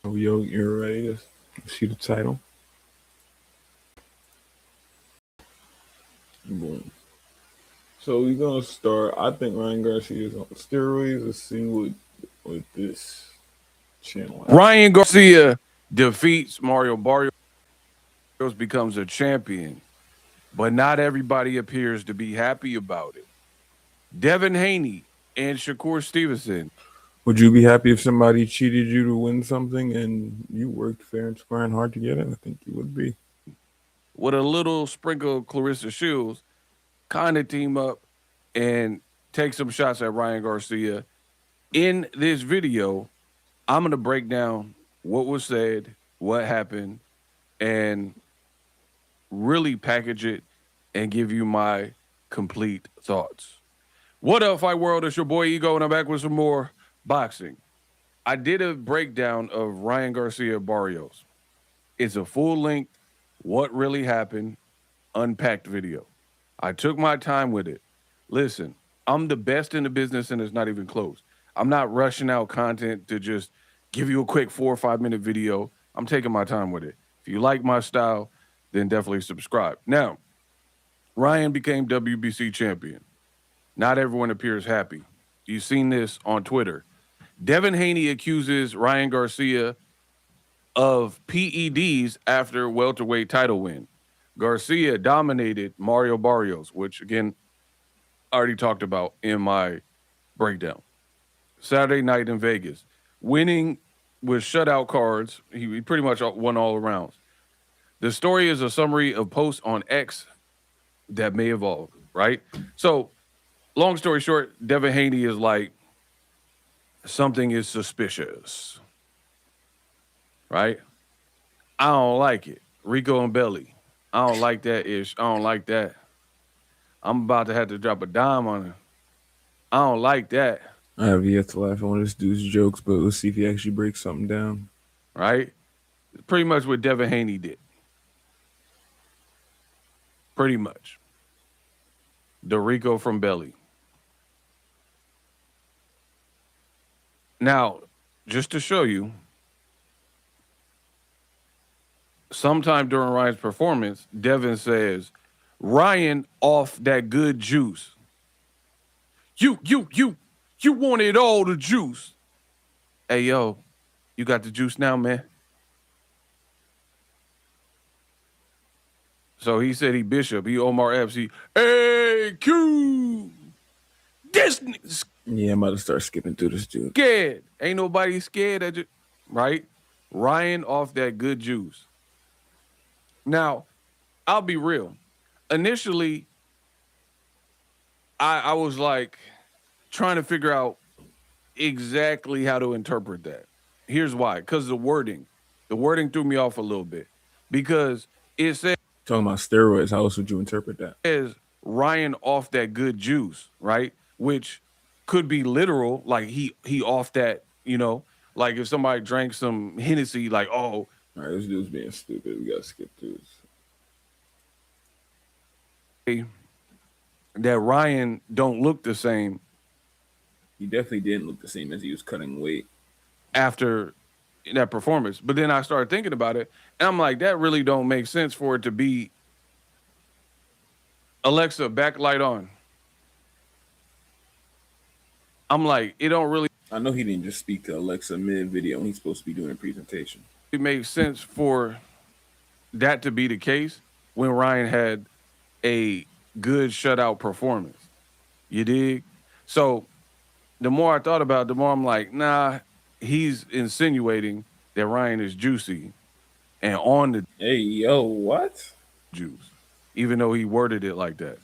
Oh, yo, you're ready to see the title? Boom. So we're gonna start. I think Ryan Garcia is on steroids. Let's see what this channel has. Ryan Garcia defeats Mario Barrios, becomes a champion, but not everybody appears to be happy about it. Devin Haney and Shakur Stevenson, Would you be happy if somebody cheated you to win something and you worked fair and square and hard to get it? I think you would be. with a little sprinkle of Clarissa Shields, kind of team up and take some shots at Ryan Garcia. In this video, I'm going to break down what was said, what happened, and really package it and give you my complete thoughts. What up, Fight World? It's your boy Ego, and I'm back with some more boxing. I did a breakdown of Ryan Garcia Barrios. It's a full length, what really happened, unpacked video. I took my time with it. Listen, I'm the best in the business, and it's not even close. I'm not rushing out content to just give you a quick 4 or 5 minute video. I'm taking my time with it. If you like my style, then definitely subscribe. Now, Ryan became WBC champion. Not everyone appears happy. You've seen this on Twitter. Devin Haney accuses Ryan Garcia of PEDs after welterweight title win. Garcia dominated Mario Barrios, which again, I already talked about in my breakdown. Saturday night in Vegas, winning with shutout cards. He pretty much won all arounds. The story is a summary of posts on X that may evolve, right? So, long story short, Devin Haney is like, something is suspicious, right? I don't like it. Rico and Belly. I don't like that ish. I don't like that. I'm about to have to drop a dime on her. I don't like that, I have yet to laugh at one of this dude's jokes, but let's see if he actually breaks something down. right? Pretty much what Devin Haney did. Pretty much. The Rico from Belly. Now, just to show you, sometime during Ryan's performance, Devin says, Ryan off that good juice. You wanted all the juice. Hey, yo, you got the juice now, man. So he said he Bishop, he Omar Epps, he, hey, Q. This nigga's Yeah, I'm about to start skipping through this dude. scared. Ain't nobody scared at you, right? Ryan off that good juice. Now, I'll be real. Initially, I was like trying to figure out exactly how to interpret that. Here's why. Because the wording threw me off a little bit. Because it Talking about steroids, how else would you interpret that? says Ryan off that good juice, right? Which could be literal, like he off that, like if somebody drank some Hennessy, like, oh, All right, this dude's being stupid. We gotta skip through this. that Ryan don't look the same He definitely didn't look the same as he was cutting weight. after that performance. But then I started thinking about it, and I'm like, that really don't make sense for it to be Alexa, backlight on. I'm like, it don't really I know he didn't just speak to Alexa mid video when he's supposed to be doing a presentation. make sense for that to be the case when Ryan had a good shutout performance. You dig? So the more I thought about it, the more I'm like, nah, he's insinuating that Ryan is juicy and on the Hey, yo, what? juice, even though he worded it like that.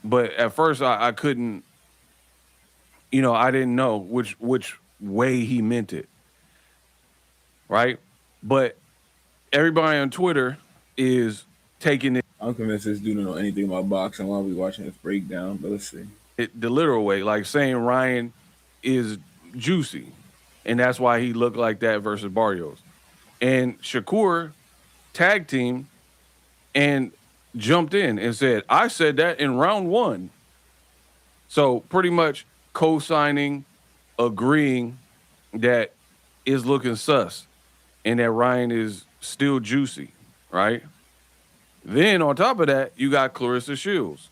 But at first I couldn't, I didn't know which way he meant it. Right? But everybody on Twitter is taking I'm convinced this dude don't know anything about boxing while we watching this breakdown, but let's see. it the literal way, like saying Ryan is juicy. And that's why he looked like that versus Barrios. And Shakur tag team and jumped in and said, I said that in round one. So pretty much co-signing, agreeing that is looking sus and that Ryan is still juicy, right? Then on top of that, you got Clarissa Shields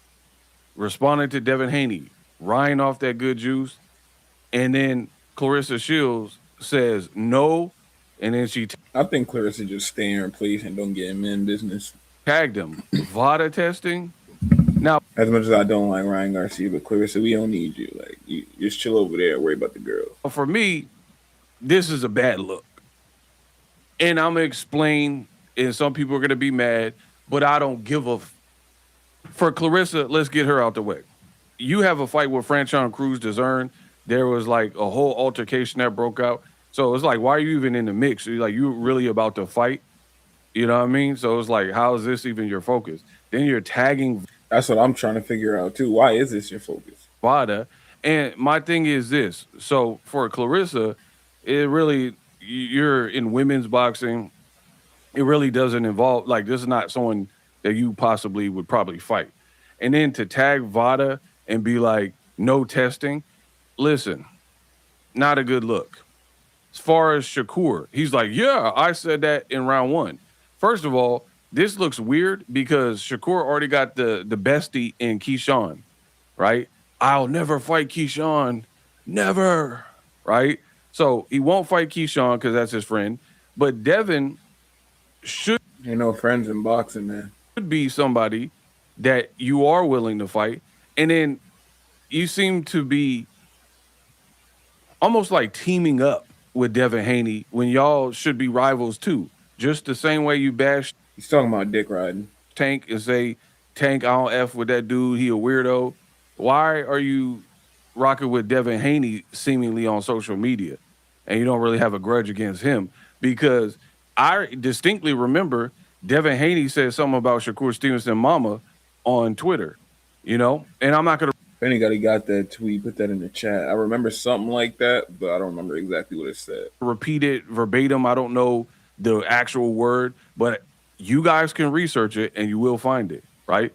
responding to Devin Haney, Ryan off that good juice, and then Clarissa Shields says no, and then she I think Clarissa just stay in her place and don't get in men business. tagged him. VADA testing. Now, As much as I don't like Ryan Garcia, but Clarissa, we don't need you. Like, you just chill over there, worry about the girls. for me, this is a bad look. And I'm gonna explain, and some people are gonna be mad, but I don't give a. For Clarissa, let's get her out the way. You have a fight with Franchon Cruz Dezern. There was like a whole altercation that broke out. So it's like, why are you even in the mix? You're like, you really about to fight? You know what I mean? So it's like, how is this even your focus? Then you're tagging That's what I'm trying to figure out too. Why is this your focus? VADA. And my thing is this. So for Clarissa, it really, you're in women's boxing. It really doesn't involve, like, this is not someone that you possibly would probably fight. And then to tag VADA and be like, no testing, listen, not a good look. As far as Shakur, he's like, yeah, I said that in round one. First of all, this looks weird because Shakur already got the bestie in Keyshawn, right? I'll never fight Keyshawn, never, right? So he won't fight Keyshawn because that's his friend. But Devin should Ain't no friends in boxing, man. be somebody that you are willing to fight. And then you seem to be almost like teaming up with Devin Haney when y'all should be rivals too. Just the same way you bash He's talking about dick riding. Tank and say, Tank, I don't F with that dude, he a weirdo. Why are you rocking with Devin Haney seemingly on social media? And you don't really have a grudge against him? Because I distinctly remember Devin Haney said something about Shakur Stevenson mama on Twitter, you know? And I'm not going to If anybody got that tweet, put that in the chat. I remember something like that, but I don't remember exactly what it said. repeat it verbatim. I don't know the actual word, but you guys can research it and you will find it, right?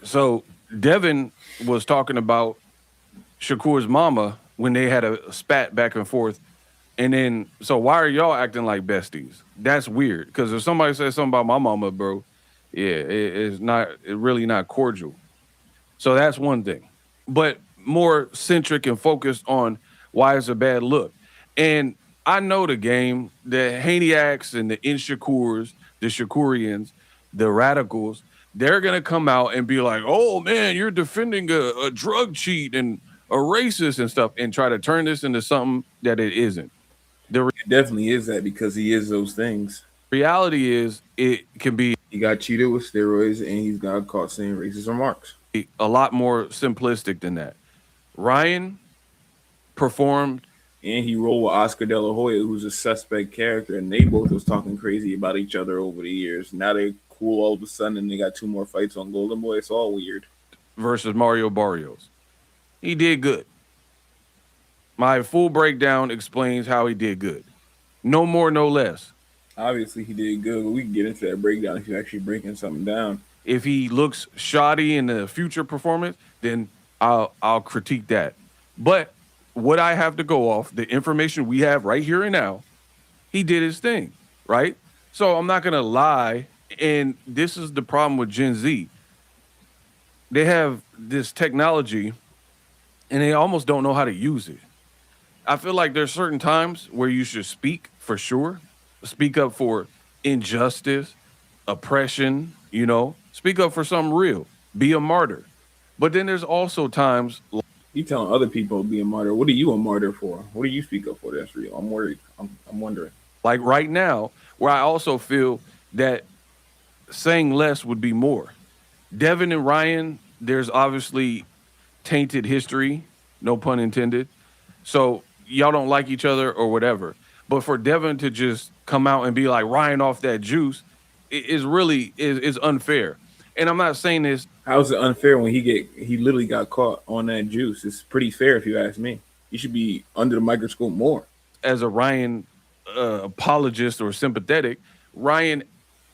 So Devin was talking about Shakur's mama when they had a spat back and forth. And then, so why are y'all acting like besties? That's weird. Because if somebody says something about my mama, bro, yeah, it's not, it's really not cordial. So that's one thing. But more centric and focused on why it's a bad look. And I know the game, the Haniacs and the Inshakurs, the Shakurians, the radicals, they're going to come out and be like, oh, man, you're defending a drug cheat and a racist and stuff and try to turn this into something that it isn't. It definitely is that because he is those things. Reality is it can be He got cheated with steroids and he's got caught saying racist remarks. a lot more simplistic than that. Ryan performed. And he rolled with Oscar De La Hoya, who's a suspect character, and they both was talking crazy about each other over the years. Now they're cool all of a sudden, and they got 2 more fights on Golden Boy. It's all weird. Versus Mario Barrios. He did good. My full breakdown explains how he did good. No more, no less. Obviously, he did good, but we can get into that breakdown if you're actually breaking something down. If he looks shoddy in the future performance, then I'll critique that. But what I have to go off, the information we have right here and now, he did his thing, right? So I'm not gonna lie, and this is the problem with Gen Z. They have this technology and they almost don't know how to use it. I feel like there's certain times where you should speak for sure. Speak up for injustice, oppression, you know, speak up for something real. Be a martyr. But then there's also times You telling other people to be a martyr. What are you a martyr for? What do you speak up for that's real? I'm worried. I'm wondering. like right now where I also feel that saying less would be more. Devin and Ryan, there's obviously tainted history, no pun intended. So y'all don't like each other or whatever. But for Devin to just come out and be like Ryan off that juice is really is unfair. And I'm not saying this How is it unfair when he literally got caught on that juice? It's pretty fair if you ask me. He should be under the microscope more. as a Ryan apologist or sympathetic. Ryan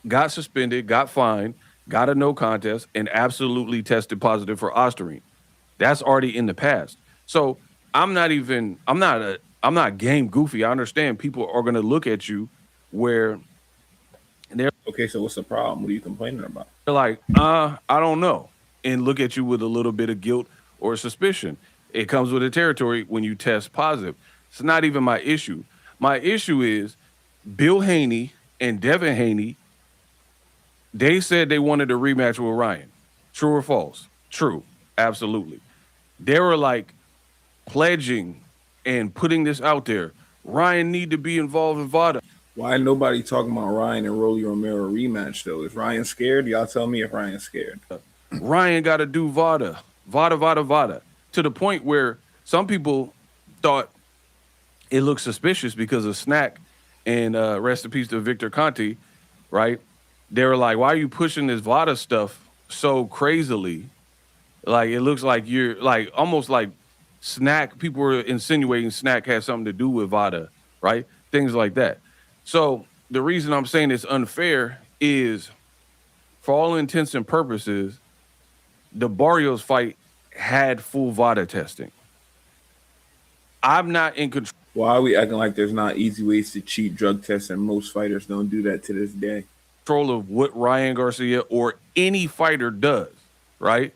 got suspended, got fined, got a no contest, and absolutely tested positive for Ostarine. That's already in the past. So I'm not I'm not game goofy. I understand people are gonna look at you where they're Okay, so what's the problem? What are you complaining about? like, I don't know, and look at you with a little bit of guilt or suspicion. It comes with the territory when you test positive. It's not even my issue. My issue is Bill Haney and Devin Haney. They said they wanted a rematch with Ryan. True or false? True. Absolutely. They were like pledging and putting this out there. Ryan need to be involved in VADA. Why nobody talking about Ryan and Rolly Romero rematch though? Is Ryan scared? Y'all tell me if Ryan's scared. Ryan got to do VADA, VADA, VADA, VADA, to the point where some people thought it looked suspicious because of Snack and rest in peace to Victor Conti, right? They were like, why are you pushing this VADA stuff so crazily? Like, it looks like you're like almost like Snack. People were insinuating Snack had something to do with VADA, right? Things like that. So the reason I'm saying it's unfair is, for all intents and purposes, the Barrios fight had full VADA testing. I'm not in Why are we acting like there's not easy ways to cheat drug tests and most fighters don't do that to this day? control of what Ryan Garcia or any fighter does, right?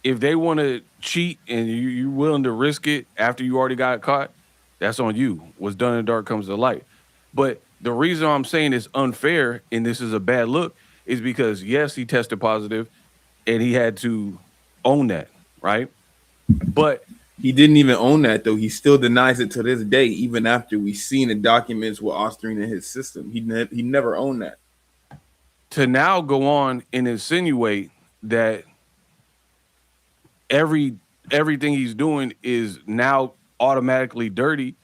If they want to cheat and you're willing to risk it after you already got caught, that's on you. What's done in the dark comes to light. But the reason I'm saying it's unfair and this is a bad look is because, yes, he tested positive and he had to own that, right? But He didn't even own that though. He still denies it to this day, even after we've seen the documents with Austrian in his system. He never owned that. to now go on and insinuate that everything he's doing is now automatically dirty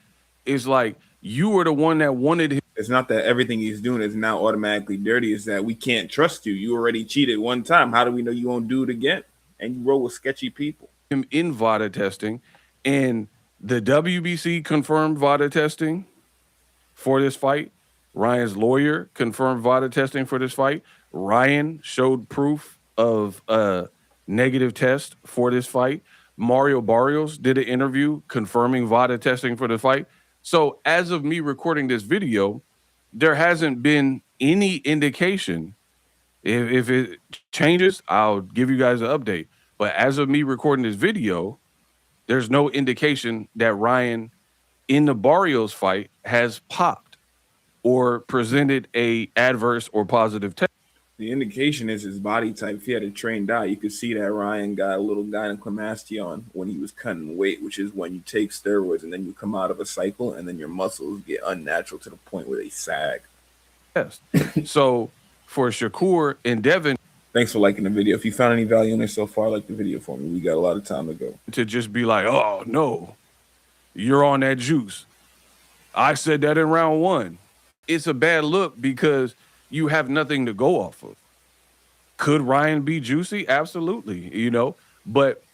is like you were the one that wanted him. It's not that everything he's doing is now automatically dirty. It's that we can't trust you. You already cheated one time. How do we know you won't do it again? And you roll with sketchy people. Him in VADA testing, and the WBC confirmed VADA testing for this fight. Ryan's lawyer confirmed VADA testing for this fight. Ryan showed proof of a negative test for this fight. Mario Barrios did an interview confirming VADA testing for the fight. So as of me recording this video, there hasn't been any indication. If it changes, I'll give you guys an update. But as of me recording this video, there's no indication that Ryan in the Barrios fight has popped or presented a adverse or positive test. The indication is his body type. If he had a trained eye, you could see that Ryan got a little gynecomastia when he was cutting weight, which is when you take steroids and then you come out of a cycle and then your muscles get unnatural to the point where they sag. Test. So for Shakur and Devin Thanks for liking the video. If you found any value in it so far, like the video for me. We got a lot of time to go. to just be like, oh no, you're on that juice. I said that in round one. It's a bad look because you have nothing to go off of. Could Ryan be juicy? Absolutely, But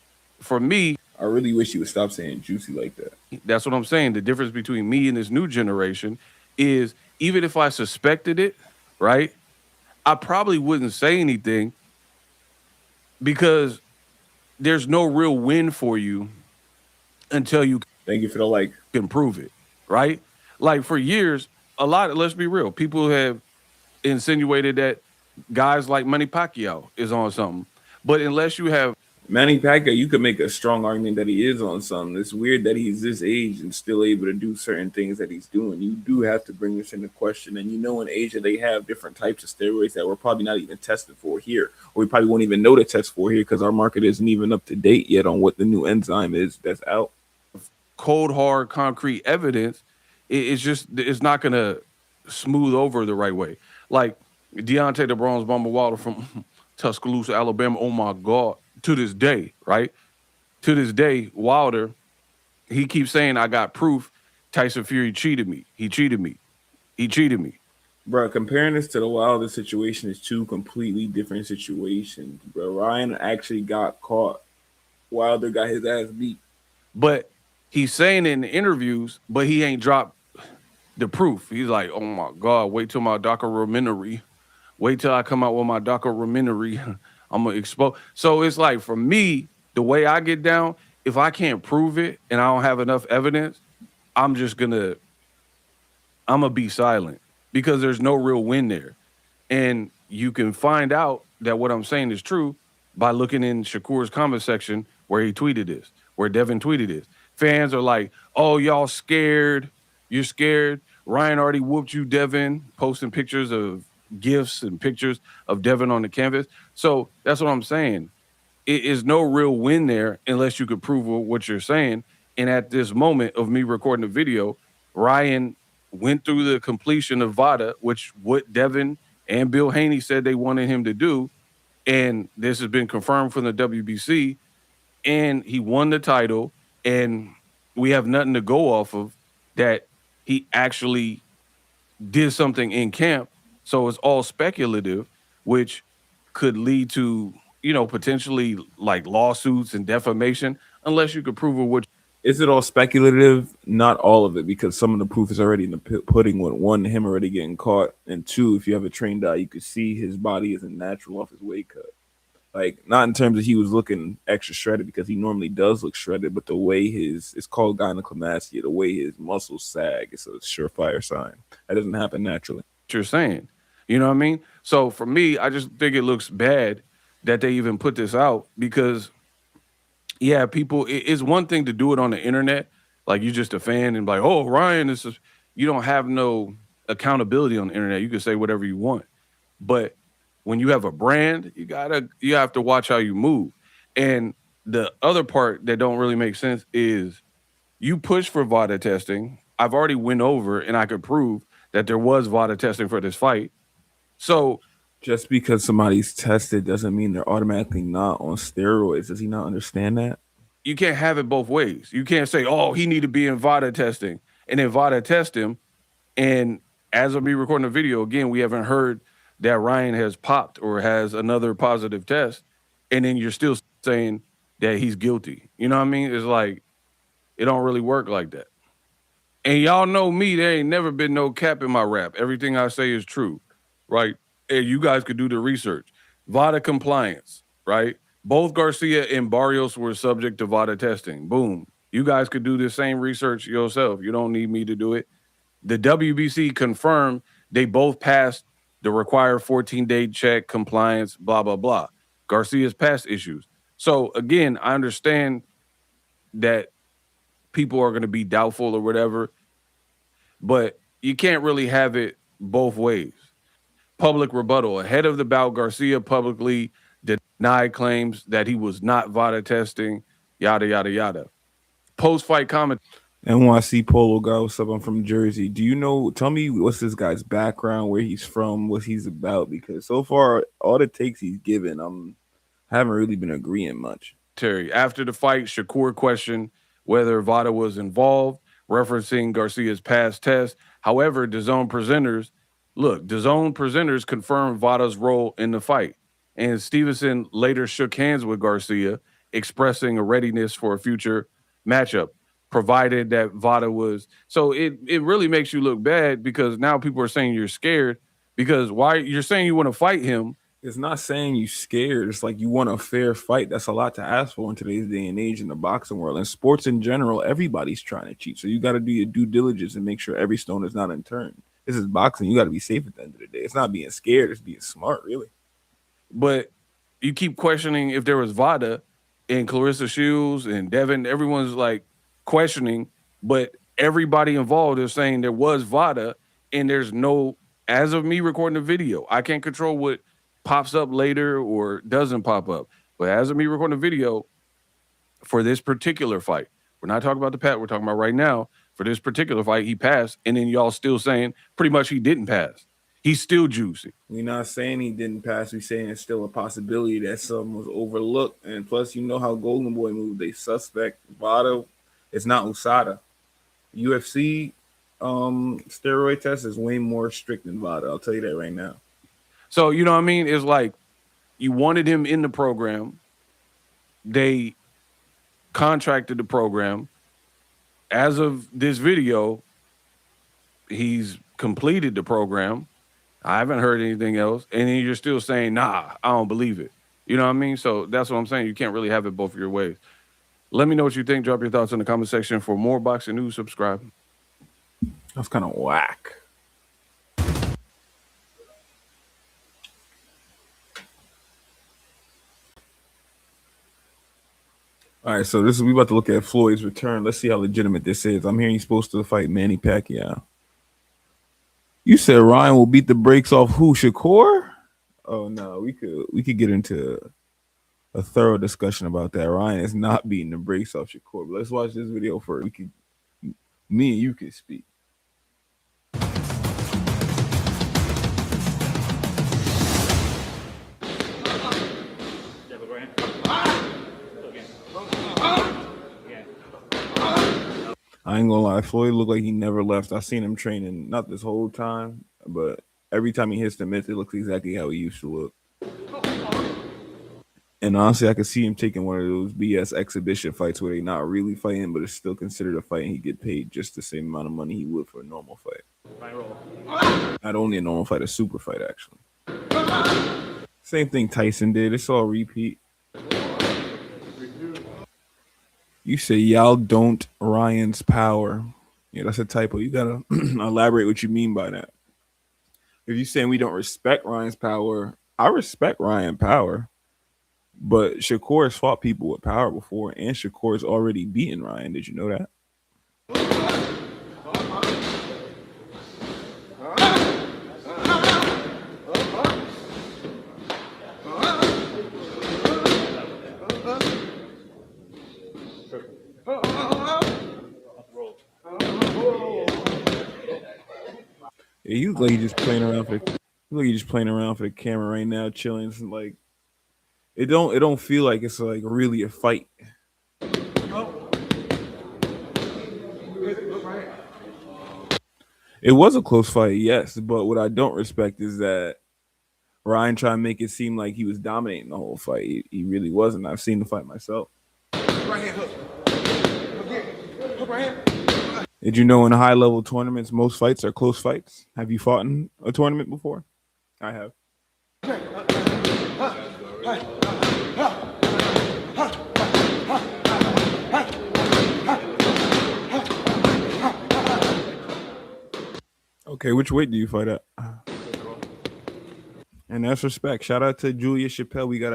for me, I really wish you would stop saying juicy like that. that's what I'm saying. The difference between me and this new generation is even if I suspected it, right, I probably wouldn't say anything because there's no real win for you until you Thank you for the like. can prove it, right? Like for years, let's be real, people have insinuated that guys like Manny Pacquiao is on something. But unless you have Manny Pacquiao, you could make a strong argument that he is on something. It's weird that he's this age and still able to do certain things that he's doing. You do have to bring this into question. And in Asia, they have different types of steroids that we're probably not even tested for here. Or we probably won't even know to test for here because our market isn't even up to date yet on what the new enzyme is that's out. cold, hard, concrete evidence, it's not going to smooth over the right way. Like Deontay the Bronze Bomber Wilder from Tuscaloosa, Alabama. Oh my God. To this day, right? To this day, Wilder, he keeps saying, I got proof Tyson Fury cheated me. He cheated me. He cheated me. Bro, comparing this to the Wilder situation is two completely different situations. Bro, Ryan actually got caught. Wilder got his ass beat. But he's saying it in the interviews, but he ain't dropped the proof. He's like, oh my God, wait till my documentary. Wait till I come out with my documentary. I'm going to expose. So it's like, for me, the way I get down, if I can't prove it and I don't have enough evidence, I'm just gonna I'm gonna be silent because there's no real win there. And you can find out that what I'm saying is true by looking in Shakur's comment section where he tweeted this, where Devin tweeted this. Fans are like, "Oh, y'all scared? You're scared? Ryan already whooped you, Devin." Posting pictures of gifts and pictures of Devin on the canvas. So that's what I'm saying. It is no real win there unless you could prove what you're saying. And at this moment of me recording the video, Ryan went through the completion of VADA, which what Devin and Bill Haney said they wanted him to do. And this has been confirmed from the WBC. And he won the title. And we have nothing to go off of that he actually did something in camp. So it's all speculative, which could lead to, potentially like lawsuits and defamation unless you could prove what. Is it all speculative? Not all of it, because some of the proof is already in the pudding. With one, him already getting caught, and two, if you have a trained eye, you could see his body isn't natural off his weight cut. Like, not in terms of he was looking extra shredded, because he normally does look shredded, but the way it's called gynecomastia, the way his muscles sag, it's a surefire sign. That doesn't happen naturally. You're saying. You know what I mean? So for me, I just think it looks bad that they even put this out because, yeah, people, it's one thing to do it on the internet. Like you're just a fan and like, oh, Ryan, you don't have no accountability on the internet. You can say whatever you want. But when you have a brand, you have to watch how you move. And the other part that don't really make sense is you push for VADA testing. I've already went over and I could prove that there was VADA testing for this fight. So just because somebody's tested doesn't mean they're automatically not on steroids. Does he not understand that? you can't have it both ways. You can't say, oh, he need to be in VADA testing and then VADA test him. And as of me recording the video, again, we haven't heard that Ryan has popped or has another positive test. And then you're still saying that he's guilty. You know what I mean? It's like, it don't really work like that. And y'all know me, there ain't never been no cap in my rap. Everything I say is true, right? And you guys could do the research. VADA compliance, right? Both Garcia and Barrios were subject to VADA testing. Boom. You guys could do the same research yourself. You don't need me to do it. The WBC confirmed they both passed the required 14-day check, compliance, blah, blah, blah. Garcia's past issues. So, again, I understand that people are going to be doubtful or whatever, but you can't really have it both ways. Public rebuttal. Ahead of the bout, Garcia publicly denied claims that he was not VADA testing, yada, yada, yada. Post-fight comment. NYC Polo guy, what's up? I'm from Jersey. Do you know? Tell me what's this guy's background, where he's from, what he's about. Because so far, all the takes he's given, haven't really been agreeing much. Terry, after the fight, Shakur questioned whether VADA was involved, referencing Garcia's past test. However, DAZN presenters confirmed VADA's role in the fight. And Stevenson later shook hands with Garcia, expressing a readiness for a future matchup, provided that VADA was. So it really makes you look bad because now people are saying you're scared because why you're saying you want to fight him. It's not saying you scared. It's like you want a fair fight. That's a lot to ask for in today's day and age in the boxing world. And sports in general, everybody's trying to cheat. So you got to do your due diligence and make sure every stone is not unturned. This is boxing. You got to be safe at the end of the day. It's not being scared. It's being smart, really. But you keep questioning if there was VADA and Clarissa Shields and Devin. Everyone's like questioning, but everybody involved is saying there was VADA and there's no, as of me recording the video, I can't control what pops up later or doesn't pop up. But as of me recording the video for this particular fight, we're not talking about the pat, we're talking about right now. For this particular fight, he passed, and then y'all still saying pretty much he didn't pass. He's still juicy. We're not saying he didn't pass. We're saying it's still a possibility that something was overlooked. And plus, you know how Golden Boy moved. They suspect VADA. It's not USADA. UFC steroid test is way more strict than VADA. I'll tell you that right now. So, you know what I mean? It's like you wanted him in the program. They contracted the program. As of this video, he's completed the program. I haven't heard anything else. And then you're still saying, nah, I don't believe it. You know what I mean? So that's what I'm saying. You can't really have it both your ways. Let me know what you think. Drop your thoughts in the comment section. For more boxing news, subscribe. That's kind of whack. All right, so this is we about to look at Floyd's return. Let's see how legitimate this is. I'm hearing he's supposed to fight Manny Pacquiao. You said Ryan will beat the brakes off who? Shakur? Oh no, we could get into a thorough discussion about that. Ryan is not beating the brakes off Shakur. But let's watch this video first. Me and you can speak. I ain't gonna lie, Floyd looked like he never left. I seen him training, not this whole time, but every time he hits the mitts, it looks exactly how he used to look. And honestly, I could see him taking one of those BS exhibition fights where they not really fighting, but it's still considered a fight, and he get paid just the same amount of money he would for a normal fight. Not only a normal fight, a super fight actually. Same thing Tyson did. It's all repeat. You say y'all don't Ryan's power. Yeah, that's a typo. You gotta elaborate what you mean by that. If you're saying we don't respect Ryan's power, I respect Ryan power. But Shakur has fought people with power before, and Shakur's already beaten Ryan. Did you know that? Yeah, you look like you just playing around for. You look like you just playing around for the camera right now, chilling. It's like it don't feel like it's like really a fight. It was a close fight, yes, but what I don't respect is that Ryan tried to make it seem like he was dominating the whole fight. He really wasn't. I've seen the fight myself. Right hand hook. Hook right hand. Did you know in high level tournaments, most fights are close fights? Have you fought in a tournament before? I have. Okay, which weight do you fight at? And that's respect. Shout out to Julia Chappelle. We got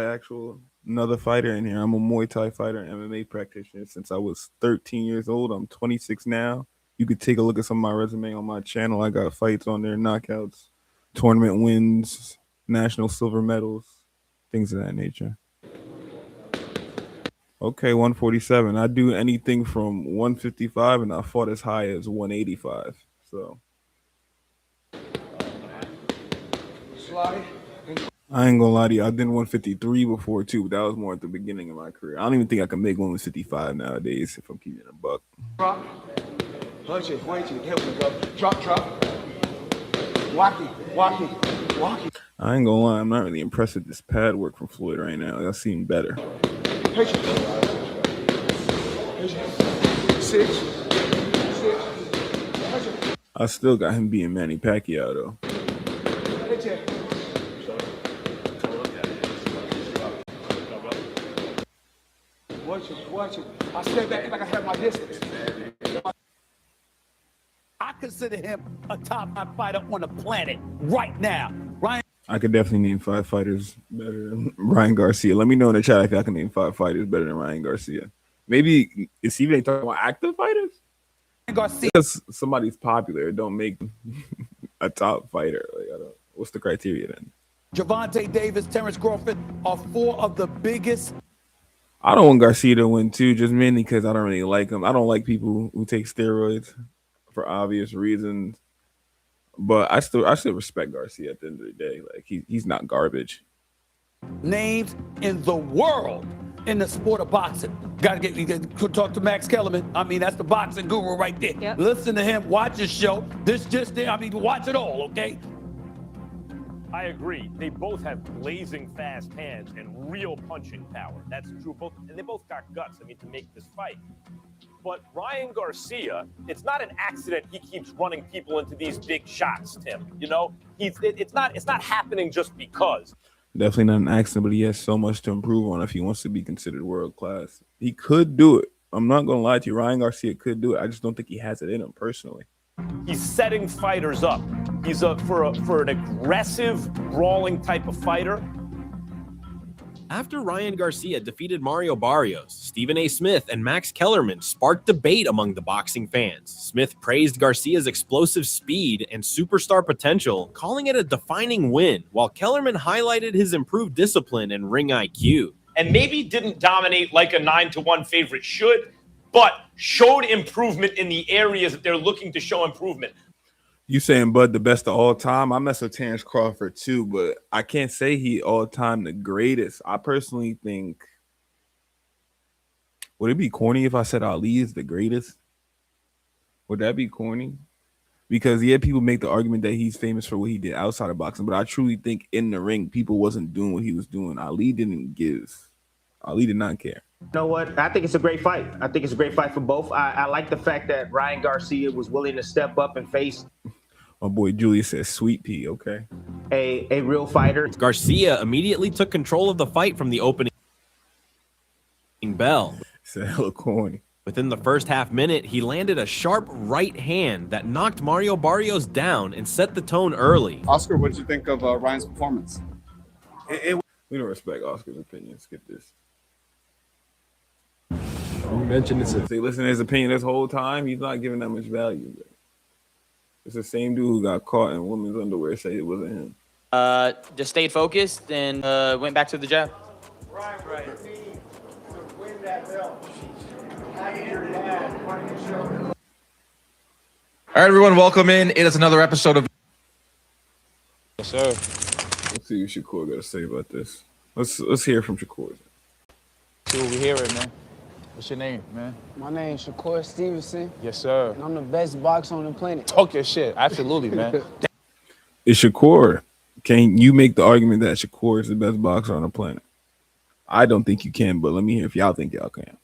another fighter in here. I'm a Muay Thai fighter, MMA practitioner since I was 13 years old. I'm 26 now. You could take a look at some of my resume on my channel. I got fights on there, knockouts, tournament wins, national silver medals, things of that nature. Okay, 147. I do anything from 155, and I fought as high as 185. So I ain't gonna lie to you. I did 153 before too, but that was more at the beginning of my career. I don't even think I can make 155 nowadays if I'm keeping it a buck. Drop. Drop. Walkie. I ain't gonna lie, I'm not really impressed with this pad work from Floyd right now. That seemed better. Six. I still got him beating Manny Pacquiao though. Watch it. I step back like I have my distance. I consider him a top 5 fighter on the planet right now. Ryan. I could definitely name 5 fighters better than Ryan Garcia. Let me know in the chat if I can name 5 fighters better than Ryan Garcia. Maybe is he even talking about active fighters? Garcia. Because somebody's popular, don't make a top fighter. Like, I don't. What's the criteria then? Gervonta Davis, Terrence Crawford are 4 of the biggest. I don't want Garcia to win too, just mainly because I don't really like him. I don't like people who take steroids for obvious reasons. But I still respect Garcia at the end of the day. Like he's not garbage. Names in the world in the sport of boxing. You could talk to Max Kellerman. I mean, that's the boxing guru right there. Yep. Listen to him, watch his show. Watch it all, okay? I agree. They both have blazing fast hands and real punching power. That's true. And they both got guts, to make this fight. But Ryan Garcia, it's not an accident he keeps running people into these big shots, Tim. It's not happening just because. Definitely not an accident, but he has so much to improve on if he wants to be considered world class. He could do it. I'm not going to lie to you. Ryan Garcia could do it. I just don't think he has it in him personally. He's setting fighters up. He's for an aggressive, brawling type of fighter. After Ryan Garcia defeated Mario Barrios, Stephen A. Smith and Max Kellerman sparked debate among the boxing fans. Smith praised Garcia's explosive speed and superstar potential, calling it a defining win, while Kellerman highlighted his improved discipline and ring IQ. And maybe didn't dominate like a 9-1 favorite should, but showed improvement in the areas that they're looking to show improvement. You saying Bud the best of all time? I mess with Terrence Crawford too, but I can't say he all time the greatest. I personally think, would it be corny if I said Ali is the greatest? Would that be corny? Because yeah, people make the argument that he's famous for what he did outside of boxing, but I truly think in the ring, people wasn't doing what he was doing. Ali did not care. You know what? I think it's a great fight. I think it's a great fight for both. I like the fact that Ryan Garcia was willing to step up and face My boy Julius says sweet pea, okay? a real fighter. Garcia immediately took control of the fight from the opening bell. It's a hella corny. Within the first half minute, he landed a sharp right hand that knocked Mario Barrios down and set the tone early. Oscar, what did you think of Ryan's performance? We don't respect Oscar's opinion. Skip this. You mentioned this. They listen to his opinion this whole time. He's not giving that much value. Bro. It's the same dude who got caught in women's underwear say it wasn't him. Just stayed focused and went back to the jab. All right, everyone, welcome in. It is another episode of. Yes, sir. Let's see what Shakur got to say about this. Let's hear from Shakur. See what we hearing, man. What's your name, man? My name's Shakur Stevenson, Yes, sir. and I'm the best boxer on the planet. Talk your shit. Absolutely, man. Is Shakur? Can you make the argument that Shakur is the best boxer on the planet? I don't think you can, but let me hear if y'all think y'all can.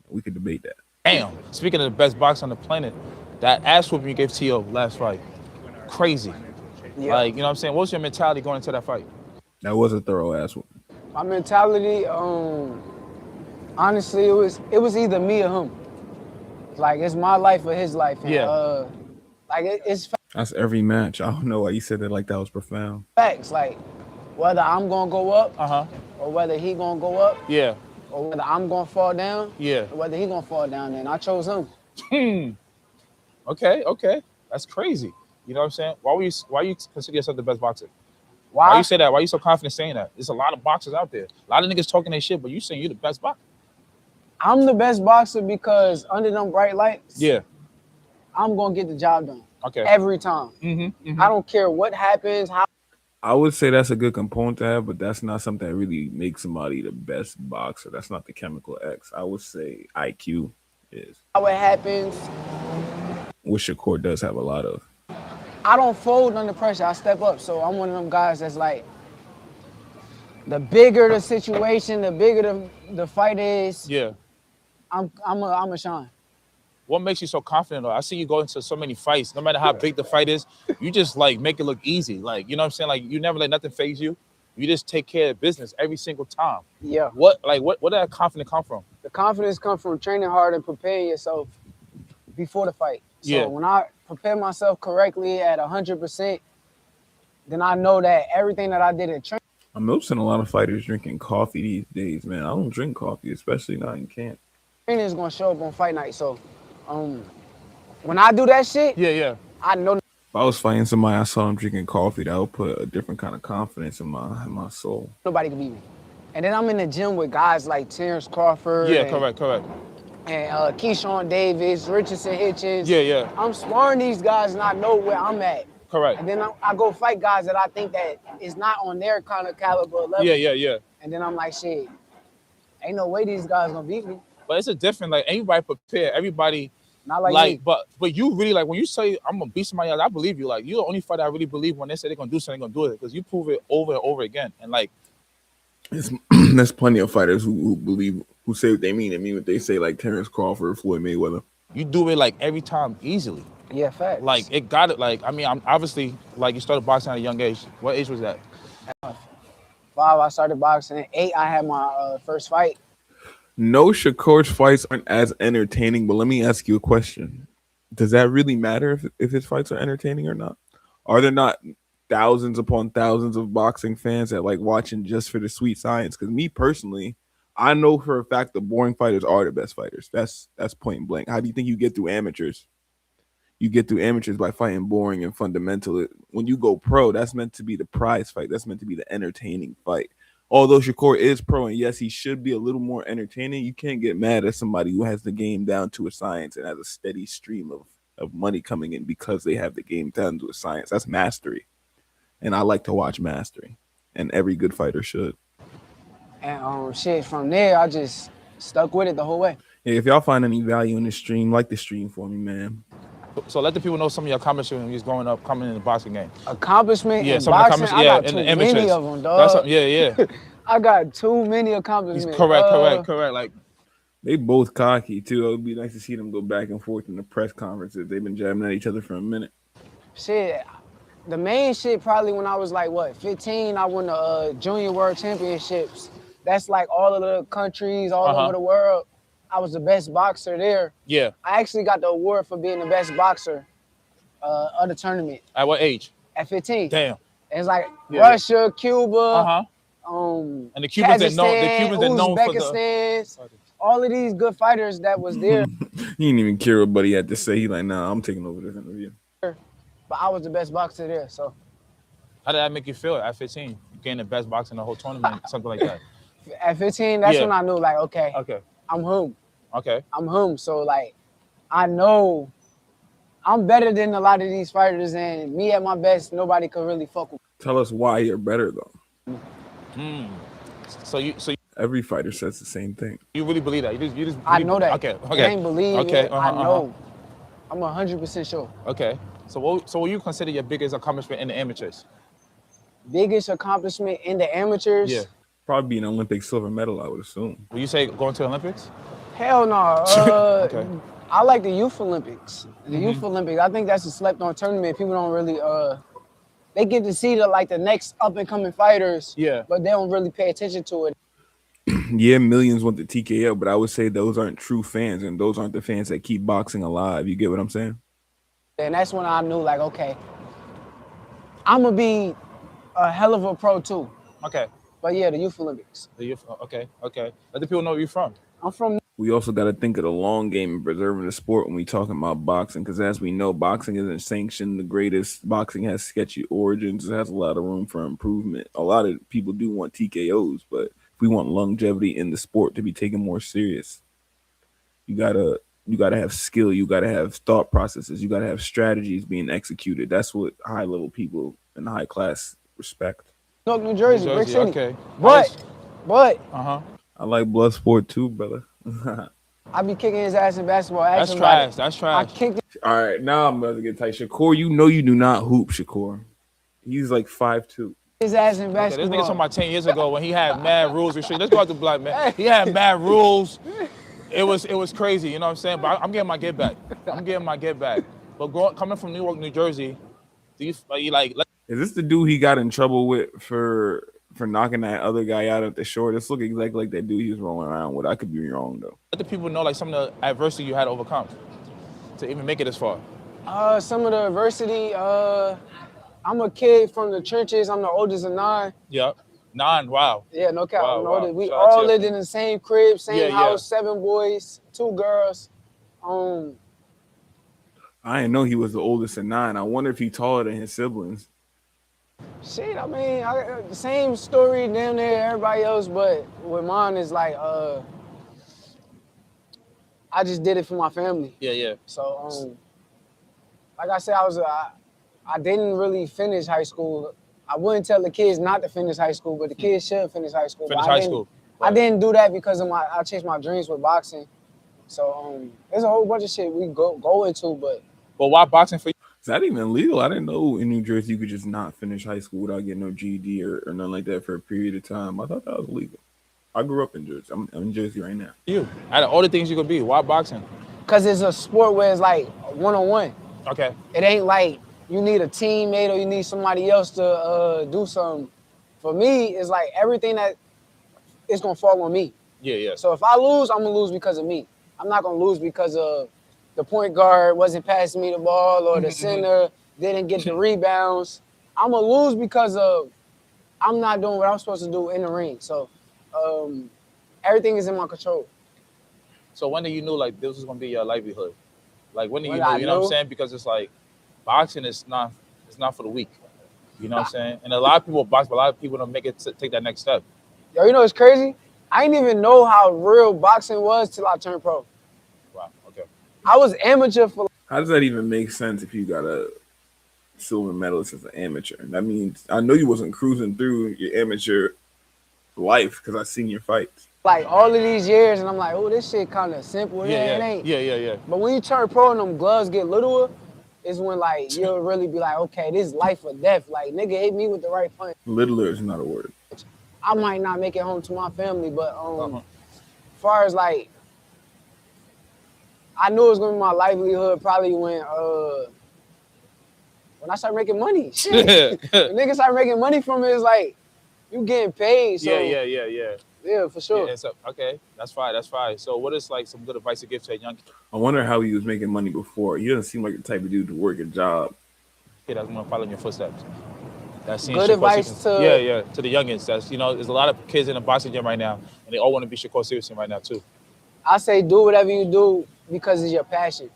We could debate that. Damn. Speaking of the best boxer on the planet, that ass whooping you gave T.O. last fight, crazy. Yeah. Like, you know what I'm saying? What's your mentality going into that fight? That was a thorough ass whooping. My mentality, honestly, it was either me or him. Like, it's my life or his life. And, Yeah. It's That's every match. I don't know why you said that like that was profound. facts. Like, whether I'm gonna go up Uh-huh. or whether he gonna go up Yeah. or whether I'm gonna fall down Yeah. or whether he gonna fall down, then I chose him. Okay. That's crazy. You know what I'm saying? Why you consider yourself the best boxer? Why? Why you say that? Why you so confident saying that? There's a lot of boxers out there. A lot of niggas talking their shit, but you saying you the best boxer. I'm the best boxer because under them bright lights, Yeah. I'm gonna get the job done Okay. every time. I don't care what happens, how I would say that's a good component to have, but that's not something that really makes somebody the best boxer. That's not the chemical X. I would say IQ is, it happens. which Shakur does have a lot of. I don't fold under pressure. I step up. So I'm one of them guys that's like, the bigger the situation, the bigger the fight is, Yeah. I'm a shine. What makes you so confident though? I see you go into so many fights, no matter how big the fight is, you just like make it look easy. Like, you know what I'm saying? Like you never let nothing phase you. You just take care of business every single time. Yeah. What did that confidence come from? The confidence comes from training hard and preparing yourself before the fight. So Yeah. when I prepare myself correctly at 100%, then I know that everything that I did in training. I'm noticing a lot of fighters drinking coffee these days, man. I don't drink coffee, especially not in camp. Training is gonna show up on fight night. So when I do that shit, Yeah. I know If I was fighting somebody, I saw them drinking coffee, that would put a different kind of confidence in my soul. nobody can beat me. And then I'm in the gym with guys like Terrence Crawford. Yeah, and, correct. And Keyshawn Davis, Richardson Hitchens. Yeah. I'm sparring these guys and I know where I'm at. Correct. And then I go fight guys that I think that is not on their kind of caliber level. Yeah. And then I'm like, shit, ain't no way these guys gonna beat me. But it's a different, like everybody prepare, everybody Not like me. but you really like when you say I'm gonna beat somebody else, I believe you. Like you're the only fighter I really believe when they say they're gonna do something, they're gonna do it. Because you prove it over and over again. And like There's plenty of fighters who believe, who say what they mean and mean what they say, like Terrence Crawford, Floyd Mayweather. you do it like every time easily. Yeah, facts. Like it got it. Like I'm obviously like you started boxing at a young age. What age was that? 5, I started boxing. At 8, I had my first fight. No, Shakur's fights aren't as entertaining, but let me ask you a question. does that really matter if his fights are entertaining or not? Are there not thousands upon thousands of boxing fans that like watching just for the sweet science? Because me personally, I know for a fact the boring fighters are the best fighters. That's point blank. How do you think you get through amateurs? You get through amateurs by fighting boring and fundamental. When you go pro, that's meant to be the prize fight. That's meant to be the entertaining fight. Although Shakur is pro, and yes, he should be a little more entertaining, you can't get mad at somebody who has the game down to a science and has a steady stream of money coming in because they have the game down to a science. That's mastery. And I like to watch mastery. And every good fighter should. And shit, from there, I just stuck with it the whole way. Hey, if y'all find any value in the stream, like the stream for me, man. So let the people know some of your accomplishments when you was growing up, coming in the boxing game. Accomplishment Yeah, in some of the boxing, accomplishments, yeah, I got in too the amateurs. many of them, dog. Yeah. I got too many accomplishments. He's correct. Like they both cocky too. It would be nice to see them go back and forth in the press conferences. They've been jabbing at each other for a minute. Shit, the main shit probably when I was like, 15, I won the Junior World Championships. That's like all of the countries all over the world. I was the best boxer there. Yeah. I actually got the award for being the best boxer of the tournament. At what age? At 15. Damn. It's like Russia, Cuba, and the Cubans that known for Uzbekistan, all of these good fighters that was there. He didn't even care what he had to say. He like, nah, I'm taking over this interview. But I was the best boxer there, so. How did that make you feel at 15? You getting the best boxer in the whole tournament, something like that. At 15, that's when I knew, like, okay, I'm home. Okay. I'm home. So, like, I know I'm better than a lot of these fighters, and me at my best, nobody could really fuck with me. Tell us why you're better, though. So every fighter says the same thing. You really believe that? You just believe, I know that. Okay. I ain't believe it. I know. I'm 100% sure. Okay. So what you consider your biggest accomplishment in the amateurs? Biggest accomplishment in the amateurs? Yeah. Probably be an Olympic silver medal, I would assume. Will you say going to the Olympics? Hell no. Okay. I like the Youth Olympics. The Youth Olympics. I think that's a slept-on tournament. People don't really they get to see the next up-and-coming fighters. Yeah. But they don't really pay attention to it. Yeah, millions want the TKO, but I would say those aren't true fans, and those aren't the fans that keep boxing alive. You get what I'm saying? And that's when I knew, like, okay, I'm gonna be a hell of a pro too. Okay. But yeah, the Youth Olympics. Okay. Let the people know where you're from. I'm from. We also got to think of the long game and preserving the sport when we talking about boxing, because as we know, boxing isn't sanctioned the greatest. Boxing has sketchy origins. It has a lot of room for improvement. A lot of people do want TKOs, but if we want longevity in the sport to be taken more serious, you gotta have skill. You gotta have thought processes. You gotta have strategies being executed. That's what high level people in high class respect. New Jersey, Brick City. Okay. But I like blood sport too, brother. I be kicking his ass in basketball. That's trash. That's I trash. kicked All right, now I'm about to get tight. Shakur, you know you do not hoop, Shakur. He's like 5'2". his ass in Okay, basketball. this nigga talking about 10 years ago when he had mad rules and shit. Let's go out to black man. He had mad rules. It was crazy, you know what I'm saying? But I'm getting my get back. But coming from Newark, New Jersey, do you like? Is this the dude he got in trouble with for knocking that other guy out at the shore? This look exactly like that dude he was rolling around with. I could be wrong though. Let the people know like some of the adversity you had to overcome to even make it this far. Some of the adversity. I'm a kid from the trenches. I'm the oldest of 9. Yep. 9. Wow. Yeah, no cap. Wow, I'm the wow. oldest. We Shout out to all you. lived in the same crib, same Yeah, house, 7 boys, 2 girls. I didn't know he was the oldest of 9. I wonder if he taller than his siblings. Shit, I mean, the same story down there, everybody else, but with mine is like, I just did it for my family. Yeah. So, like I said, I didn't really finish high school. I wouldn't tell the kids not to finish high school, but the kids should finish high school. I didn't do that because I chased my dreams with boxing. So, there's a whole bunch of shit we go into, but why boxing for you? Is that even legal? I didn't know in New Jersey you could just not finish high school without getting no GED or nothing like that for a period of time. I thought that was legal. I grew up in Jersey. I'm in Jersey right now. You, out of all the things you could be, why boxing? Because it's a sport where it's like one-on-one. Okay. It ain't like you need a teammate or you need somebody else to do something. For me, it's like everything that is going to fall on me. Yeah. So if I lose, I'm going to lose because of me. I'm not going to lose because of the point guard wasn't passing me the ball or the center didn't get the rebounds. I'm going to lose because of I'm not doing what I'm supposed to do in the ring. So everything is in my control. So when did you know like this was gonna be your livelihood? Like when did you When know? I You know what I'm knew? saying? Because it's like boxing is not for the weak. You know what I'm saying? And a lot of people box, but a lot of people don't make it take that next step. Yo, you know what's crazy? I didn't even know how real boxing was till I turned pro. Wow. Okay. I was amateur for. How does that even make sense if you got a silver medalist as an amateur? That means I know you wasn't cruising through your amateur life because I seen your fights. Like all of these years, and I'm like, oh, this shit kind of simple. Yeah, It ain't. yeah. But when you turn pro and them gloves get littler, is when like you'll really be like, okay, this is life or death. Like nigga hit me with the right punch. Littler is not a word. I might not make it home to my family, but as far as like, I knew it was gonna be my livelihood probably when I started making money. Shit, when niggas start making money from it, it's like you getting paid. So Yeah, for sure. Yeah, so, okay, that's fine. So what is like some good advice to give to a young I wonder how he was making money before. He doesn't seem like the type of dude to work a job. kid that's gonna follow in your footsteps? That's Good advice to to the youngins. That's there's a lot of kids in the boxing gym right now, and they all want to be Shakur Stevenson right now too. I say do whatever you do because it's your passion.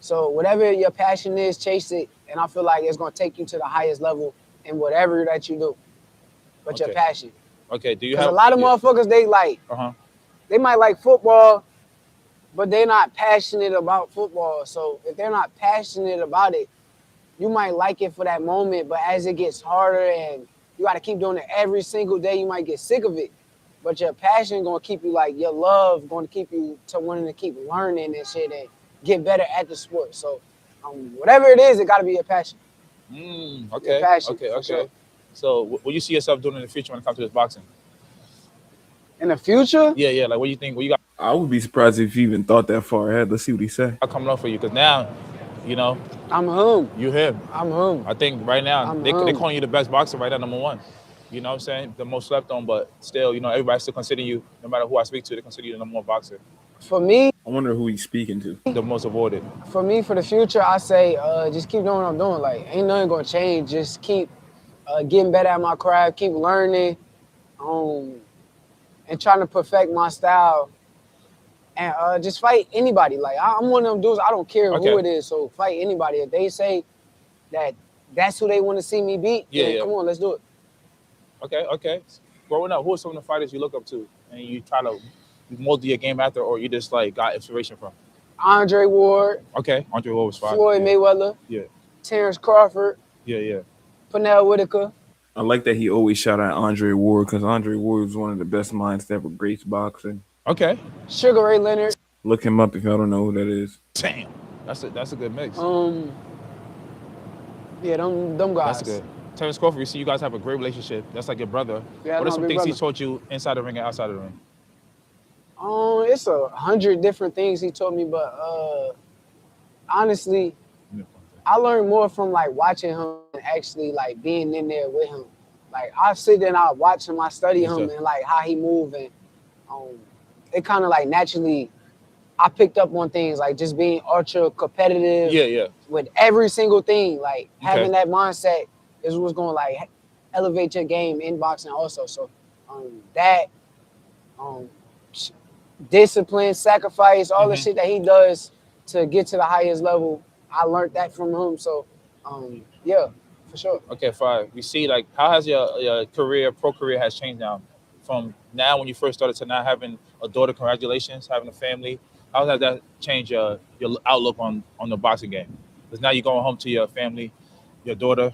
So whatever your passion is, chase it, and I feel like it's gonna take you to the highest level in whatever that you do. But your passion. Okay, do you Because have a lot of motherfuckers they might like football, but they're not passionate about football. So if they're not passionate about it, you might like it for that moment, but as it gets harder and you got to keep doing it every single day, you might get sick of it. But your passion gonna keep you like your love going to keep you to wanting to keep learning and shit and get better at the sport. So whatever it is, it got to be your passion. Okay. Your passion, Okay. Sure. So what you see yourself doing in the future when it comes to this boxing? In the future? Yeah. Like what do you think? What you got I would be surprised if you even thought that far ahead. Let's see what he said. coming up for you? Because now, I'm him. you him. I'm him. I think right now I'm they're him. calling you the best boxer right now, number one. You know what I'm saying? The most slept on, but still, everybody still consider you, no matter who I speak to, they consider you the number one boxer. For me, I wonder who he's speaking to. The most avoided. for the future, I say just keep doing what I'm doing. Like, ain't nothing gonna change. Just keep getting better at my craft, keep learning, and trying to perfect my style. And just fight anybody. Like, I'm one of them dudes, I don't care who it is, so fight anybody. If they say that that's who they want to see me beat, then come on, let's do it. Okay. Growing up, who are some of the fighters you look up to and you try to mold your game after, or you just like got inspiration from? Andre Ward. Okay, Andre Ward was fine. Floyd Mayweather. Yeah. Terrence Crawford. Yeah. Pernell Whitaker. I like that he always shout out Andre Ward because Andre Ward was one of the best minds to ever grace boxing. Okay. Sugar Ray Leonard. Look him up if y'all don't know who that is. Damn. That's a good mix. Yeah, them guys. That's good. Terrence Crawford, you see you guys have a great relationship. That's like your brother. Yeah, what are some my big things he brother. taught you inside the ring and outside the ring? It's 100 different things he taught me, but honestly, I learned more from like watching him and actually like being in there with him. Like I sit there and I watch him, I study him and like how he move, and it kind of like naturally I picked up on things like just being ultra competitive. Yeah. With every single thing, like having that mindset is what's going to like elevate your game in boxing also. So discipline, sacrifice, all the shit that he does to get to the highest level, I learned that from him. So yeah, for sure. Okay, fine. We see like how has your pro career has changed now from now when you first started to now having a daughter. Congratulations, having a family. How has that changed your outlook on the boxing game? Because now you're going home to your family, your daughter.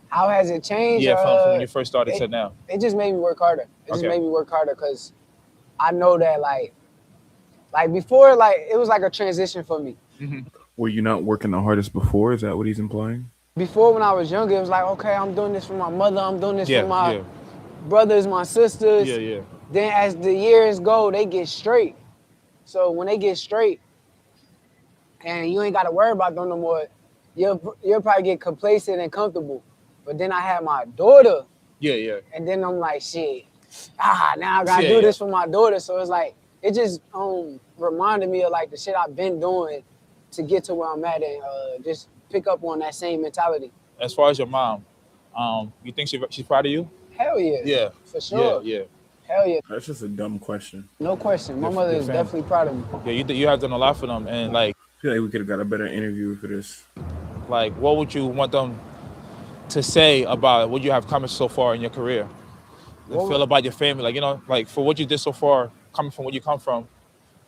How has it changed? Yeah, from when you first started to now. It just made me work harder. It just made me work harder because I know that like before, like it was like a transition for me. Were you not working the hardest before? Is that what he's implying? Before, when I was younger, it was like, okay, I'm doing this for my mother. I'm doing this for my brothers, my sisters. Yeah. Then as the years go, they get straight. So when they get straight and you ain't got to worry about them no more, you'll probably get complacent and comfortable. But then I had my daughter. Yeah. And then I'm like, shit, now I got to do this for my daughter. So it's like, it just reminded me of like the shit I've been doing to get to where I'm at and just pick up on that same mentality. As far as your mom, you think she's proud of you? Hell yeah. Yeah. For sure. Yeah. Hell yeah. That's just a dumb question. No question. My mother is definitely proud of me. Yeah, you have done a lot for them, and like, I feel like we could have got a better interview for this. Like, what would you want them to say about what you have accomplished so far in your career? Feel about your family, like, you know, like for what you did so far, coming from where you come from,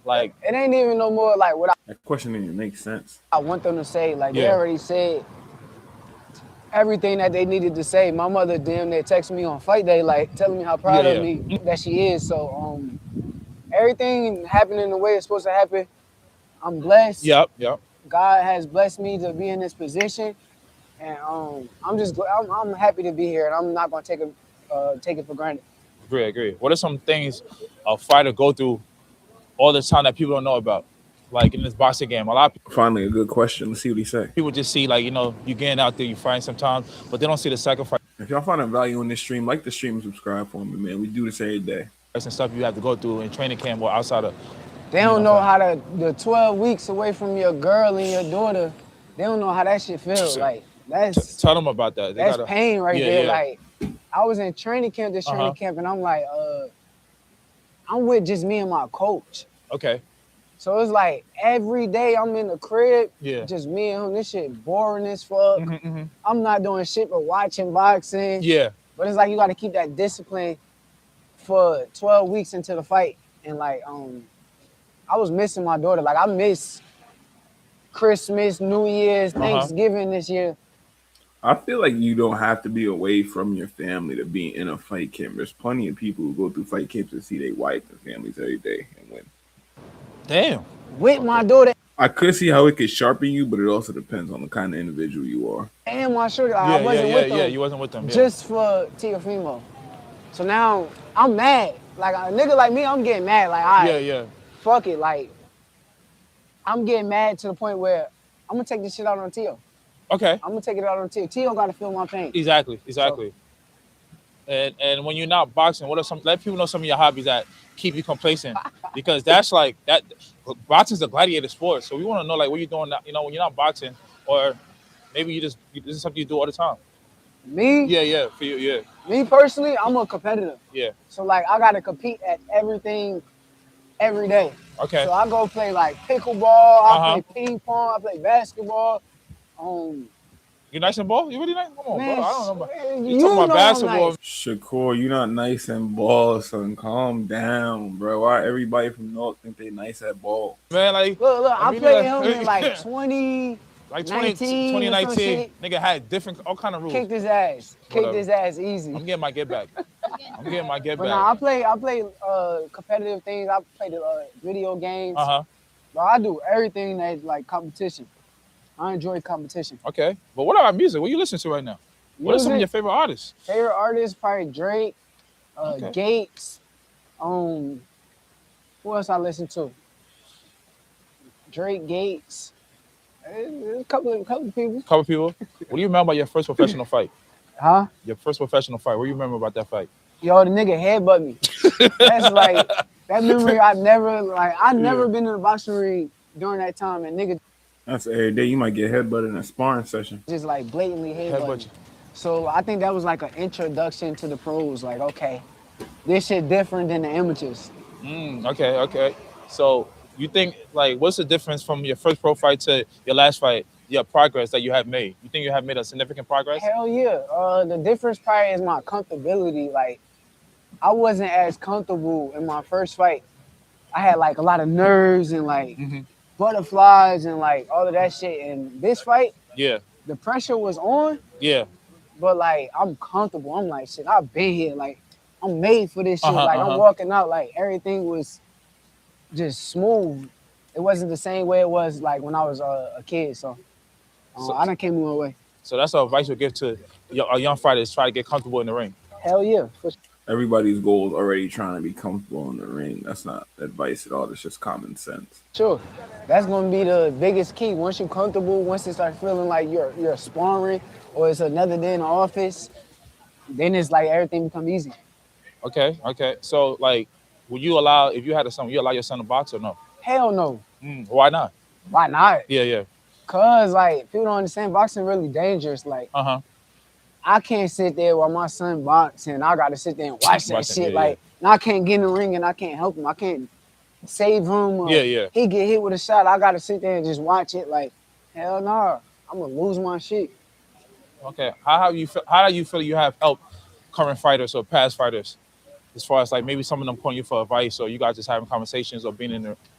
like it ain't even no more like what that question didn't even make sense. I want them to say. Like they already said everything that they needed to say. My mother damn near texted me on fight day, like telling me how proud of me that she is. So everything happening the way it's supposed to happen. I'm blessed. Yep. God has blessed me to be in this position, and I'm happy to be here, and I'm not gonna take it for granted. Agree. What are some things a fighter go through all the time that people don't know about? Like in this boxing game, a lot of people. Finally, a good question. Let's see what he said. People just see, like, you know, you getting out there, you fighting sometimes, but they don't see the sacrifice. If y'all find value in this stream, like the stream and subscribe for me, man. We do this every day. And stuff you have to go through in training camp or outside of. They don't know how the 12 weeks away from your girl and your daughter, they don't know how that shit feels. Like, that's... Tell them about that. That's pain right there. Like, I was in training camp, training camp, and I'm like, I'm with just me and my coach. Okay. So it's like every day I'm in the crib, Yeah. just me and him. This shit boring as fuck. I'm not doing shit but watching boxing. Yeah. But it's like you got to keep that discipline for 12 weeks into the fight. And like, I was missing my daughter. Like I miss Christmas, New Year's, Thanksgiving this year. I feel like you don't have to be away from your family to be in a fight camp. There's plenty of people who go through fight camps to see their wife and families every day and win. Damn. With my daughter. I could see how it could sharpen you, but it also depends on the kind of individual you are. And my shorty, I wasn't with them. Yeah, you wasn't with them. Yeah. Just for Teofimo. So now I'm mad. Like a nigga like me, I'm getting mad. Like, all right, fuck it. Like, I'm getting mad to the point where I'm gonna take this shit out on Teo. Okay. I'm gonna take it out on Teo. Teo gotta feel my pain. Exactly. So, and when you're not boxing, what are some? Let people know some of your hobbies that keep you complacent, because that's like that. Boxing's a gladiator sport, so we want to know like what you're doing. You know, when you're not boxing, or maybe this is something you do all the time. Me? Yeah. For you, yeah. Me personally, I'm a competitor. Yeah. So like, I gotta compete at everything, every day. Okay. So I go play like pickleball. I play ping pong. I play basketball. You nice and ball? You really nice? Come on, man, bro. I don't know about you talking about basketball. Nice. Shakur, you're not nice and ball, son. Calm down, bro. Why everybody from North think they nice at ball? Man, like look, I played him in like 2019. 2019, nigga had all kind of rules. Kicked his ass. Kicked his ass easy. I'm getting my get back. But nah, I play competitive things. I play the video games. But I do everything that's like competition. I enjoy competition. Okay. But what about music? What you listen to right now? What are some of your favorite artists? Favorite artists, probably Drake, Gates. Who else I listen to? Drake, Gates. A couple of people. Couple people. What do you remember about your first professional fight? Huh? Your first professional fight. What do you remember about that fight? Yo, the nigga headbutt me. That's like that memory. I never been in a boxing ring during that time, and nigga. That's every day. You might get headbutted in a sparring session. Just like blatantly headbutt. So I think that was like an introduction to the pros. Like, okay, this shit different than the amateurs. Okay. So you think, like, what's the difference from your first pro fight to your last fight, your progress that you have made? You think you have made a significant progress? Hell yeah. The difference probably is my comfortability. Like, I wasn't as comfortable in my first fight. I had like a lot of nerves and like butterflies and like all of that shit. And this fight, the pressure was on. Yeah. But like, I'm comfortable. I'm like, shit, I've been here. Like, I'm made for this shit. I'm walking out like everything was just smooth. It wasn't the same way it was like when I was a kid. So I done came a long way. So that's our advice we give to a young fighter, is try to get comfortable in the ring. Hell yeah. Everybody's goal is already trying to be comfortable in the ring. That's not advice at all. That's just common sense. Sure. That's going to be the biggest key. Once you're comfortable, once you start feeling like you're sparring or it's another day in the office, then it's like everything become easy. Okay. So like, would you allow, if you had a son, would you allow your son to box or no? Hell no. Why not? Why not? Yeah. Cause like people don't understand boxing really dangerous. Like I can't sit there while my son boxing and I gotta sit there and watch that shit. Like and I can't get in the ring and I can't help him. I can't save him. He get hit with a shot. I gotta sit there and just watch it. Like hell no, I'm gonna lose my shit. Okay, how do you feel you have helped current fighters or past fighters, as far as like maybe some of them calling you for advice, or you guys just having conversations, or being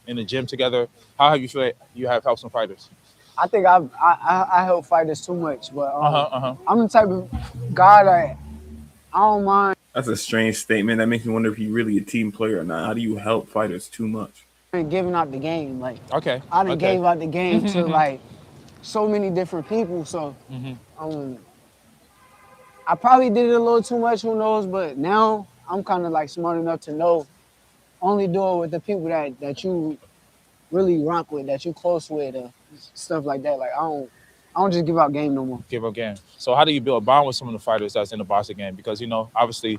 in the gym together? How have you feel like you have helped some fighters? I think I help fighters too much, but I'm the type of guy that I don't mind. That's a strange statement. That makes me wonder if you're really a team player or not. How do you help fighters too much? Giving out the game, like I done gave out the game to like so many different people. So I probably did it a little too much. Who knows? But now I'm kind of like smart enough to know only do it with the people that you really rock with, that you close with, stuff like that. Like I don't just give out game no more. Give out game. So how do you build a bond with some of the fighters that's in the boxing game? Because obviously,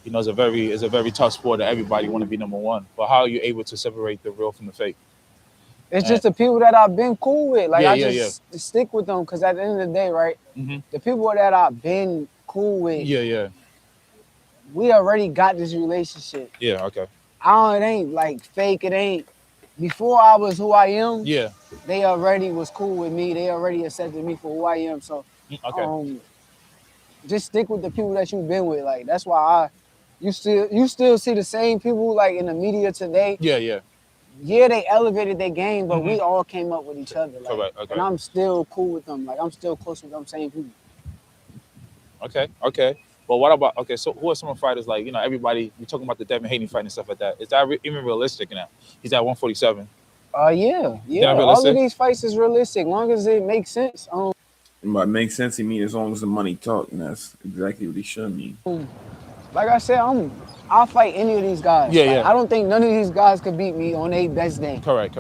it's a very tough sport that everybody want to be number one. But how are you able to separate the real from the fake? It's just the people that I've been cool with. Like I just stick with them because at the end of the day, right? The people that I've been cool with. We already got this relationship. Yeah. Okay. It ain't like fake. It ain't. Before I was who I am. Yeah. They already was cool with me. They already accepted me for who I am. So, just stick with the people that you've been with. Like that's why you still see the same people like in the media today. Yeah. Yeah, they elevated their game, but we all came up with each other. Like, Correct. Okay. And I'm still cool with them. Like I'm still close with them same people. Okay. But what about so who are some of the fighters like everybody we talking about the Devin Haney fight and stuff like that? Is that even realistic now? He's at 147. Yeah. All of these fights is realistic, long as it makes sense. And by make sense, he mean as long as the money talk, and that's exactly what he should mean. Like I said, I'll fight any of these guys. Yeah. I don't think none of these guys could beat me on their best day. Correct.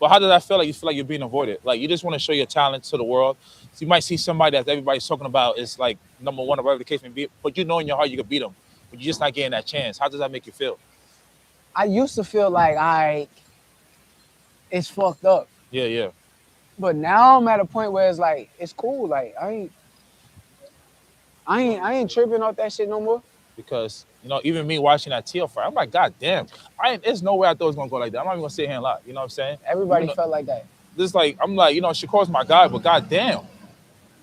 But how does that feel like? You feel like you're being avoided? Like you just want to show your talent to the world. So you might see somebody that everybody's talking about is like number one or whatever the case may be, but you know in your heart you could beat them, but you're just not getting that chance. How does that make you feel? I used to feel like it's fucked up. Yeah. But now I'm at a point where it's like it's cool. Like I ain't tripping off that shit no more. Because even me watching that Teal fight, I'm like, God damn, there's no way I thought it was gonna go like that. I'm not even gonna sit here and lie. You know what I'm saying? Everybody felt like that. This like I'm like, Shakur's my guy, but God damn,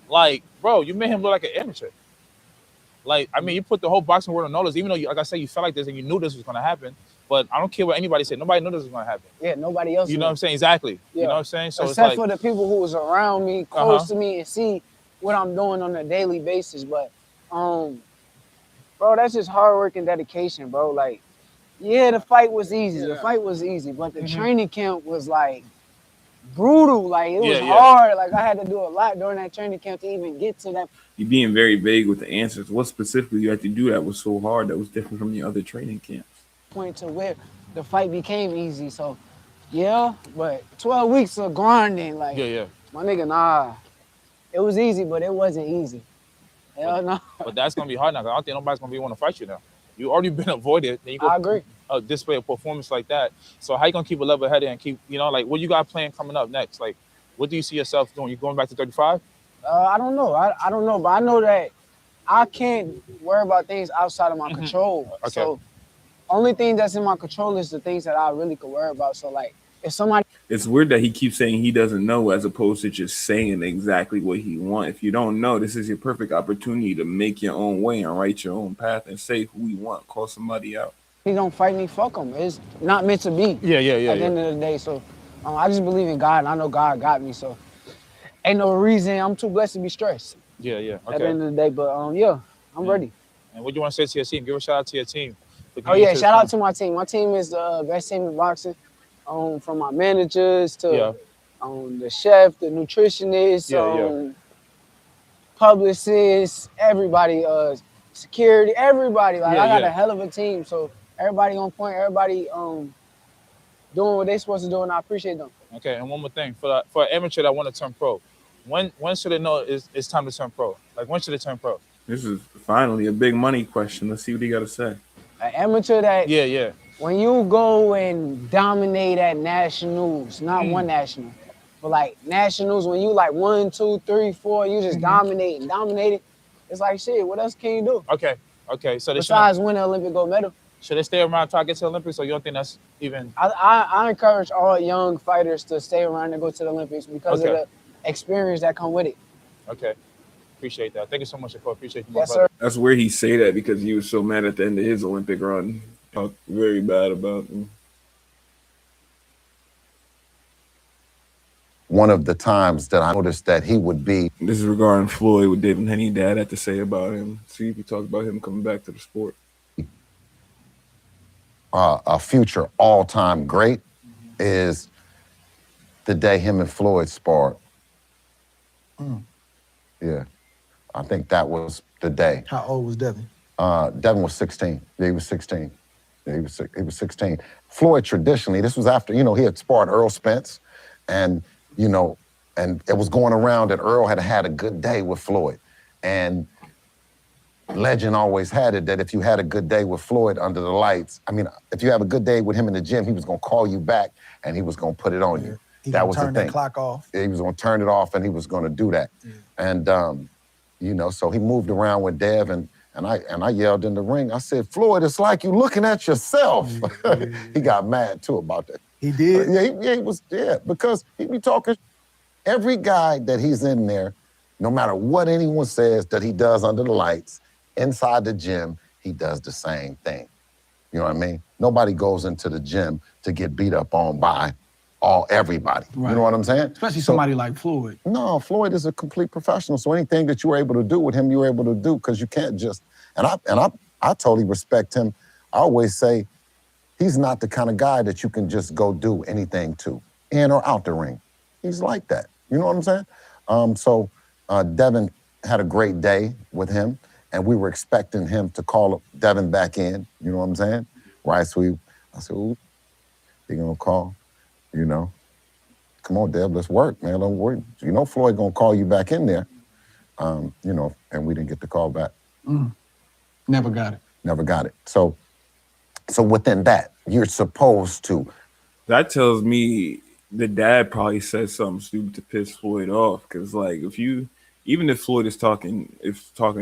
like, bro, you made him look like an amateur. Like, I mean, you put the whole boxing world on notice, even though like I said, you felt like this and you knew this was gonna happen. But I don't care what anybody said. Nobody knew this was gonna happen. Yeah, nobody else. You know what I'm saying? Exactly. Yeah. You know what I'm saying? So except it's like, for the people who was around me, close to me, and see what I'm doing on a daily basis. But bro, that's just hard work and dedication, bro. Like, yeah, the fight was easy. The fight was easy, but the training camp was like brutal. Like it was hard. Like I had to do a lot during that training camp to even get to that. You're being very vague with the answers. What specifically you had to do that was so hard that was different from the other training camps? Point to where the fight became easy. So, yeah, but 12 weeks of grinding, like, my nigga, nah. It was easy, but it wasn't easy. Hell no. But that's gonna be hard now. 'Cause I don't think nobody's gonna want to fight you now. You already been avoided. Then you go I agree. Display a performance like that. So how you gonna keep a level headed and keep, like what you got planned coming up next? Like, what do you see yourself doing? You going back to 35? I don't know. I don't know, but I know that I can't worry about things outside of my control. Okay. So only thing that's in my control is the things that I really could worry about. So like if somebody It's weird that he keeps saying he doesn't know as opposed to just saying exactly what he wants. If you don't know, this is your perfect opportunity to make your own way and write your own path and say who you want, call somebody out. he don't fight me, fuck him. It's not meant to be. Yeah. At the end of the day. So I just believe in God and I know God got me. So ain't no reason I'm too blessed to be stressed. Yeah. Okay. At the end of the day. But I'm ready. And what do you want to say to your team? Give a shout out to your team. Shout out to my team. My team is the best team in boxing. From my managers to the chef, the nutritionist, publicists, everybody, security, everybody. Like I got a hell of a team. So everybody on point, everybody doing what they supposed to do, and I appreciate them. Okay, and one more thing. For an amateur that want to turn pro, when should they know it's time to turn pro? Like when should they turn pro? This is finally a big money question. Let's see what he got to say. An amateur that when you go and dominate at nationals, not one national, but like nationals, when you like 1, 2, 3, 4, you just dominate, it's like shit, what else can you do? Okay. So besides win an Olympic gold medal. Should they stay around till I get to the Olympics, or you don't think that's even? I encourage all young fighters to stay around and go to the Olympics because of the experience that come with it. Okay. Appreciate that. Thank you so much, Shakur. Appreciate you, yes, sir. That's where he say that because he was so mad at the end of his Olympic run. Talked very bad about him. One of the times that I noticed that he would be. This is regarding Floyd, what Devin Haney dad had to say about him. See if he talks about him coming back to the sport. A future all-time great is the day him and Floyd sparred. Yeah, I think that was the day. How old was Devin? Devin was 16. Yeah, he was 16. Yeah, he was 16. Floyd traditionally, this was after, he had sparred Earl Spence, and and it was going around that Earl had a good day with Floyd. And legend always had it that if you had a good day with Floyd under the lights, if you have a good day with him in the gym, he was going to call you back and he was going to put it on you. That was the thing. Turn the clock off. He was going to turn it off and he was going to do that. Yeah. And, so he moved around with Dev and I yelled in the ring. I said, Floyd, it's like you looking at yourself. Yeah. He got mad too about that. He did? Because he be talking. Every guy that he's in there, no matter what anyone says that he does under the lights, inside the gym, he does the same thing. You know what I mean? Nobody goes into the gym to get beat up on by everybody. Right. You know what I'm saying? Especially somebody like Floyd. No, Floyd is a complete professional. So anything that you were able to do with him, you were able to do because you can't just. And I totally respect him. I always say he's not the kind of guy that you can just go do anything to, in or out the ring. He's like that. You know what I'm saying? So Devin had a great day with him, and we were expecting him to call Devin back in. You know what I'm saying? Right? So I said, ooh, he gonna call, Come on, Dev, let's work, man. Don't worry. Floyd gonna call you back in there. And we didn't get the call back. Never got it. Never got it. So within that, you're supposed to. That tells me the dad probably said something stupid to piss Floyd off. Because, even if Floyd is talking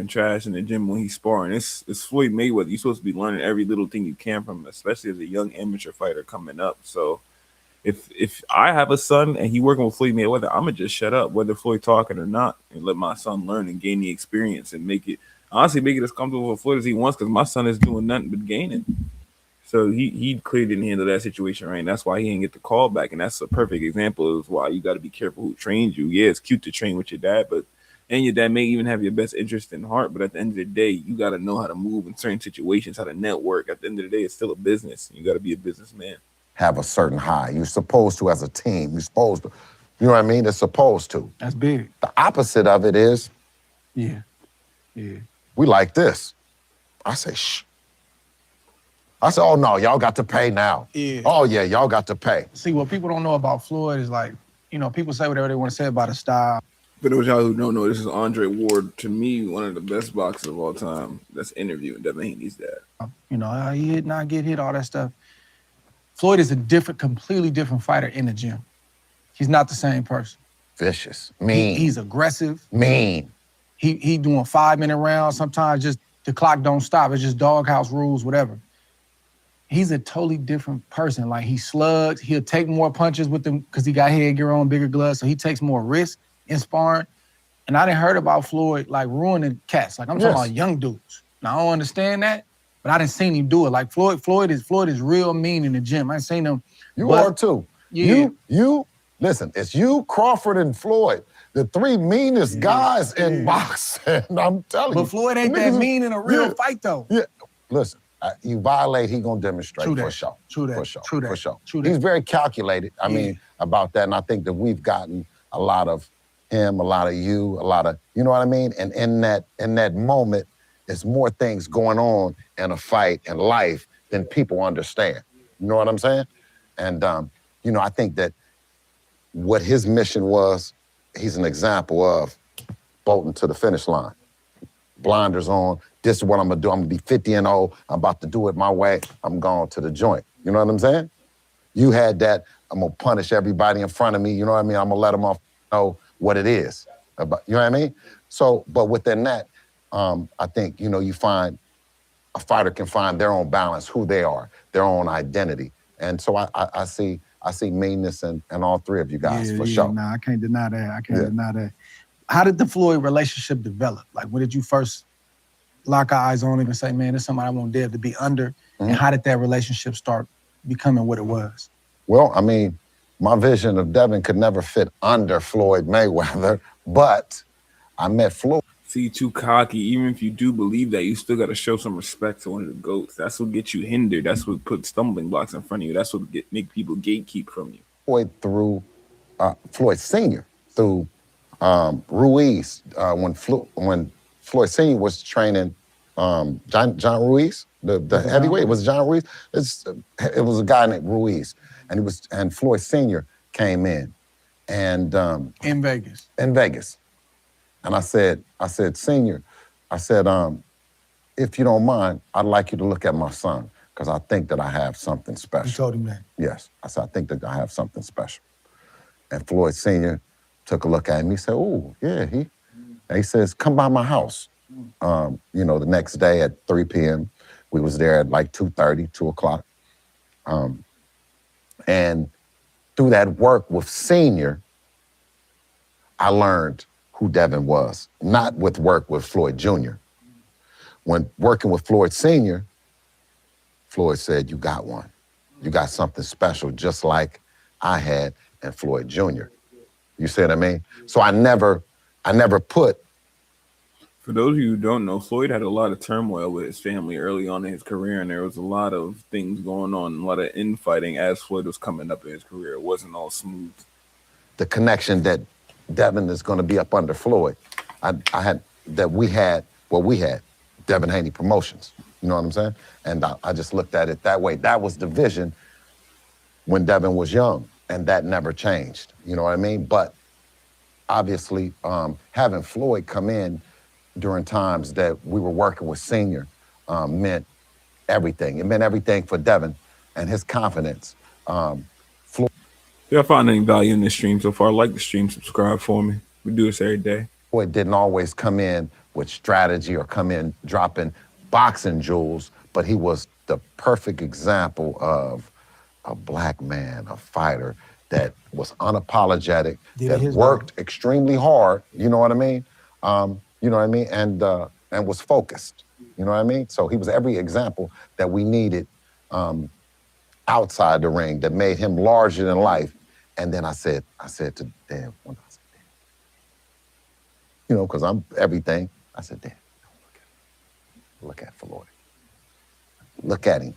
trash in the gym when he's sparring, it's Floyd Mayweather. You're supposed to be learning every little thing you can from him, especially as a young amateur fighter coming up. So if I have a son and he working with Floyd Mayweather, I'm going to just shut up, whether Floyd talking or not, and let my son learn and gain the experience and make it as comfortable with Floyd as he wants, because my son is doing nothing but gaining. So he clearly didn't handle that situation right, and that's why he didn't get the call back. And that's a perfect example of why you got to be careful who trains you. Yeah, it's cute to train with your dad, and your dad may even have your best interest in heart, but at the end of the day, you got to know how to move in certain situations, how to network. At the end of the day, it's still a business. You got to be a businessman. Have a certain high. You're supposed to, as a team, you're supposed to. You know what I mean? It's supposed to. That's big. The opposite of it is, yeah. We like this. I say, shh. I said, oh, no, y'all got to pay now. Yeah. Oh, yeah, y'all got to pay. See, what people don't know about Floyd is people say whatever they want to say about his style. For those y'all who don't know, this is Andre Ward, to me, one of the best boxers of all time. That's interviewing Devin Haney's dad. He hit, not get hit, all that stuff. Floyd is a completely different fighter in the gym. He's not the same person. Vicious, mean. He's aggressive. Mean. He doing 5-minute rounds. Sometimes just the clock don't stop. It's just doghouse rules, whatever. He's a totally different person. He slugs. He'll take more punches with them because he got headgear on, bigger gloves, so he takes more risk in sparring. And I didn't heard about Floyd ruining cats. I'm talking about young dudes. Now I don't understand that, but I didn't seen him do it. Floyd is real mean in the gym. I ain't seen him. You are too. Yeah. You listen, it's you, Crawford, and Floyd, the three meanest guys in boxing. I'm telling you. But Floyd ain't that mean in a real fight though. Yeah. Listen. You violate, he gonna demonstrate for sure. True that. For sure. True that. For sure. True that. He's very calculated. I mean, about that, and I think that we've gotten a lot of him, a lot of you, a lot of, you know what I mean? And in that moment, there's more things going on in a fight and life than people understand. You know what I'm saying? And I think that what his mission was, he's an example of bolting to the finish line. Blinders on, this is what I'm gonna do. I'm gonna be 50-0. I'm about to do it my way. I'm going to the joint. You know what I'm saying? You had that, I'm gonna punish everybody in front of me. You know what I mean? I'm gonna let them all know what it is. You know what I mean? So, but within that, I think, you know, you find a fighter can find their own balance, who they are, their own identity. And so I see meanness in all three of you guys, for sure. Nah, I can't deny that. I can't deny that. How did the Floyd relationship develop? Like, when did you first lock eyes on him and say, man, this is somebody I want Dev to be under? And how did that relationship start becoming what it was? Well, I mean, my vision of Devin could never fit under Floyd Mayweather, but I met Floyd. See, too cocky. Even if you do believe that, you still got to show some respect to one of the GOATs. That's what gets you hindered. That's what puts stumbling blocks in front of you. That's what make people gatekeep from you. Floyd through Floyd Sr. through Ruiz when Floyd Sr. was training John Ruiz, the heavyweight. It was John Ruiz. It was a guy named Ruiz, and Floyd Sr. came in, and in Vegas. In Vegas, and I said, Senior, if you don't mind, I'd like you to look at my son, because I think that I have something special. You told him that? Yes, I said, I think that I have something special. And Floyd Sr. took a look at me. He said, oh, yeah. And he says, come by my house. You know, the next day at 3 p.m., we was there at like 2:30, 2 o'clock. And through that work with Senior, I learned who Devin was, not with work with Floyd Jr. When working with Floyd Sr., Floyd said, you got one. You got something special, just like I had in Floyd Jr. You see what I mean? So I never put. For those of you who don't know, Floyd had a lot of turmoil with his family early on in his career, and there was a lot of things going on, a lot of infighting as Floyd was coming up in his career. It wasn't all smooth. The connection that Devin is going to be up under Floyd, we had Devin Haney Promotions. You know what I'm saying? And I just looked at it that way. That was the vision when Devin was young, and that never changed. You know what I mean? But obviously, having Floyd come in during times that we were working with Senior meant everything. It meant everything for Devin and his confidence. Floyd. If y'all find any value in this stream so far, like the stream, subscribe for me. We do this every day. Floyd didn't always come in with strategy or come in dropping boxing jewels, but he was the perfect example of a black man, a fighter that was unapologetic, that worked extremely hard, you know what I mean? You know what I mean? And was focused, you know what I mean? So he was every example that we needed outside the ring that made him larger than life. And then I said to Dan, you know, because I'm everything, I said, Dan, look at Floyd. Look at him.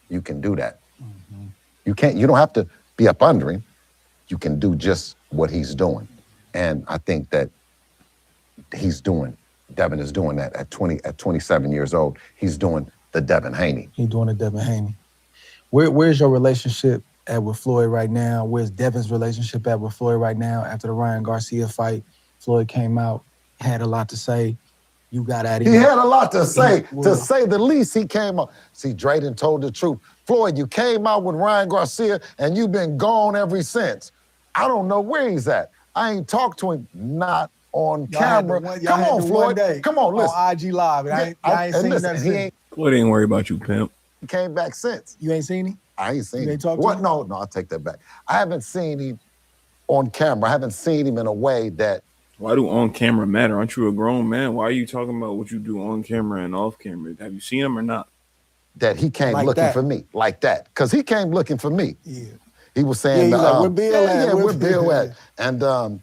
You can do that. Mm-hmm. You don't have to be up under him. You can do just what he's doing. And I think that Devin is doing that at 27 years old. He's doing the Devin Haney. He's doing the Devin Haney. Where's your relationship at with Floyd right now? Where's Devin's relationship at with Floyd right now? After the Ryan Garcia fight, Floyd came out, had a lot to say. You got at him. He had a lot to say. To say the least, he came out. See, Drayden told the truth. Floyd, you came out with Ryan Garcia, and you've been gone ever since. I don't know where he's at. I ain't talked to him, not on camera. Come on, Floyd. Come on, listen. On IG Live. I ain't seen nothing. Floyd ain't worried about you, pimp. He came back since. You ain't seen him? I ain't seen him. You ain't talked to him? No, I'll take that back. I haven't seen him on camera. I haven't seen him in a way that. Why do on camera matter? Aren't you a grown man? Why are you talking about what you do on camera and off camera? Have you seen him or not? That he came like looking for me, like that. Because he came looking for me. Yeah. He was saying, like, where Bill at? Yeah, where Bill at? And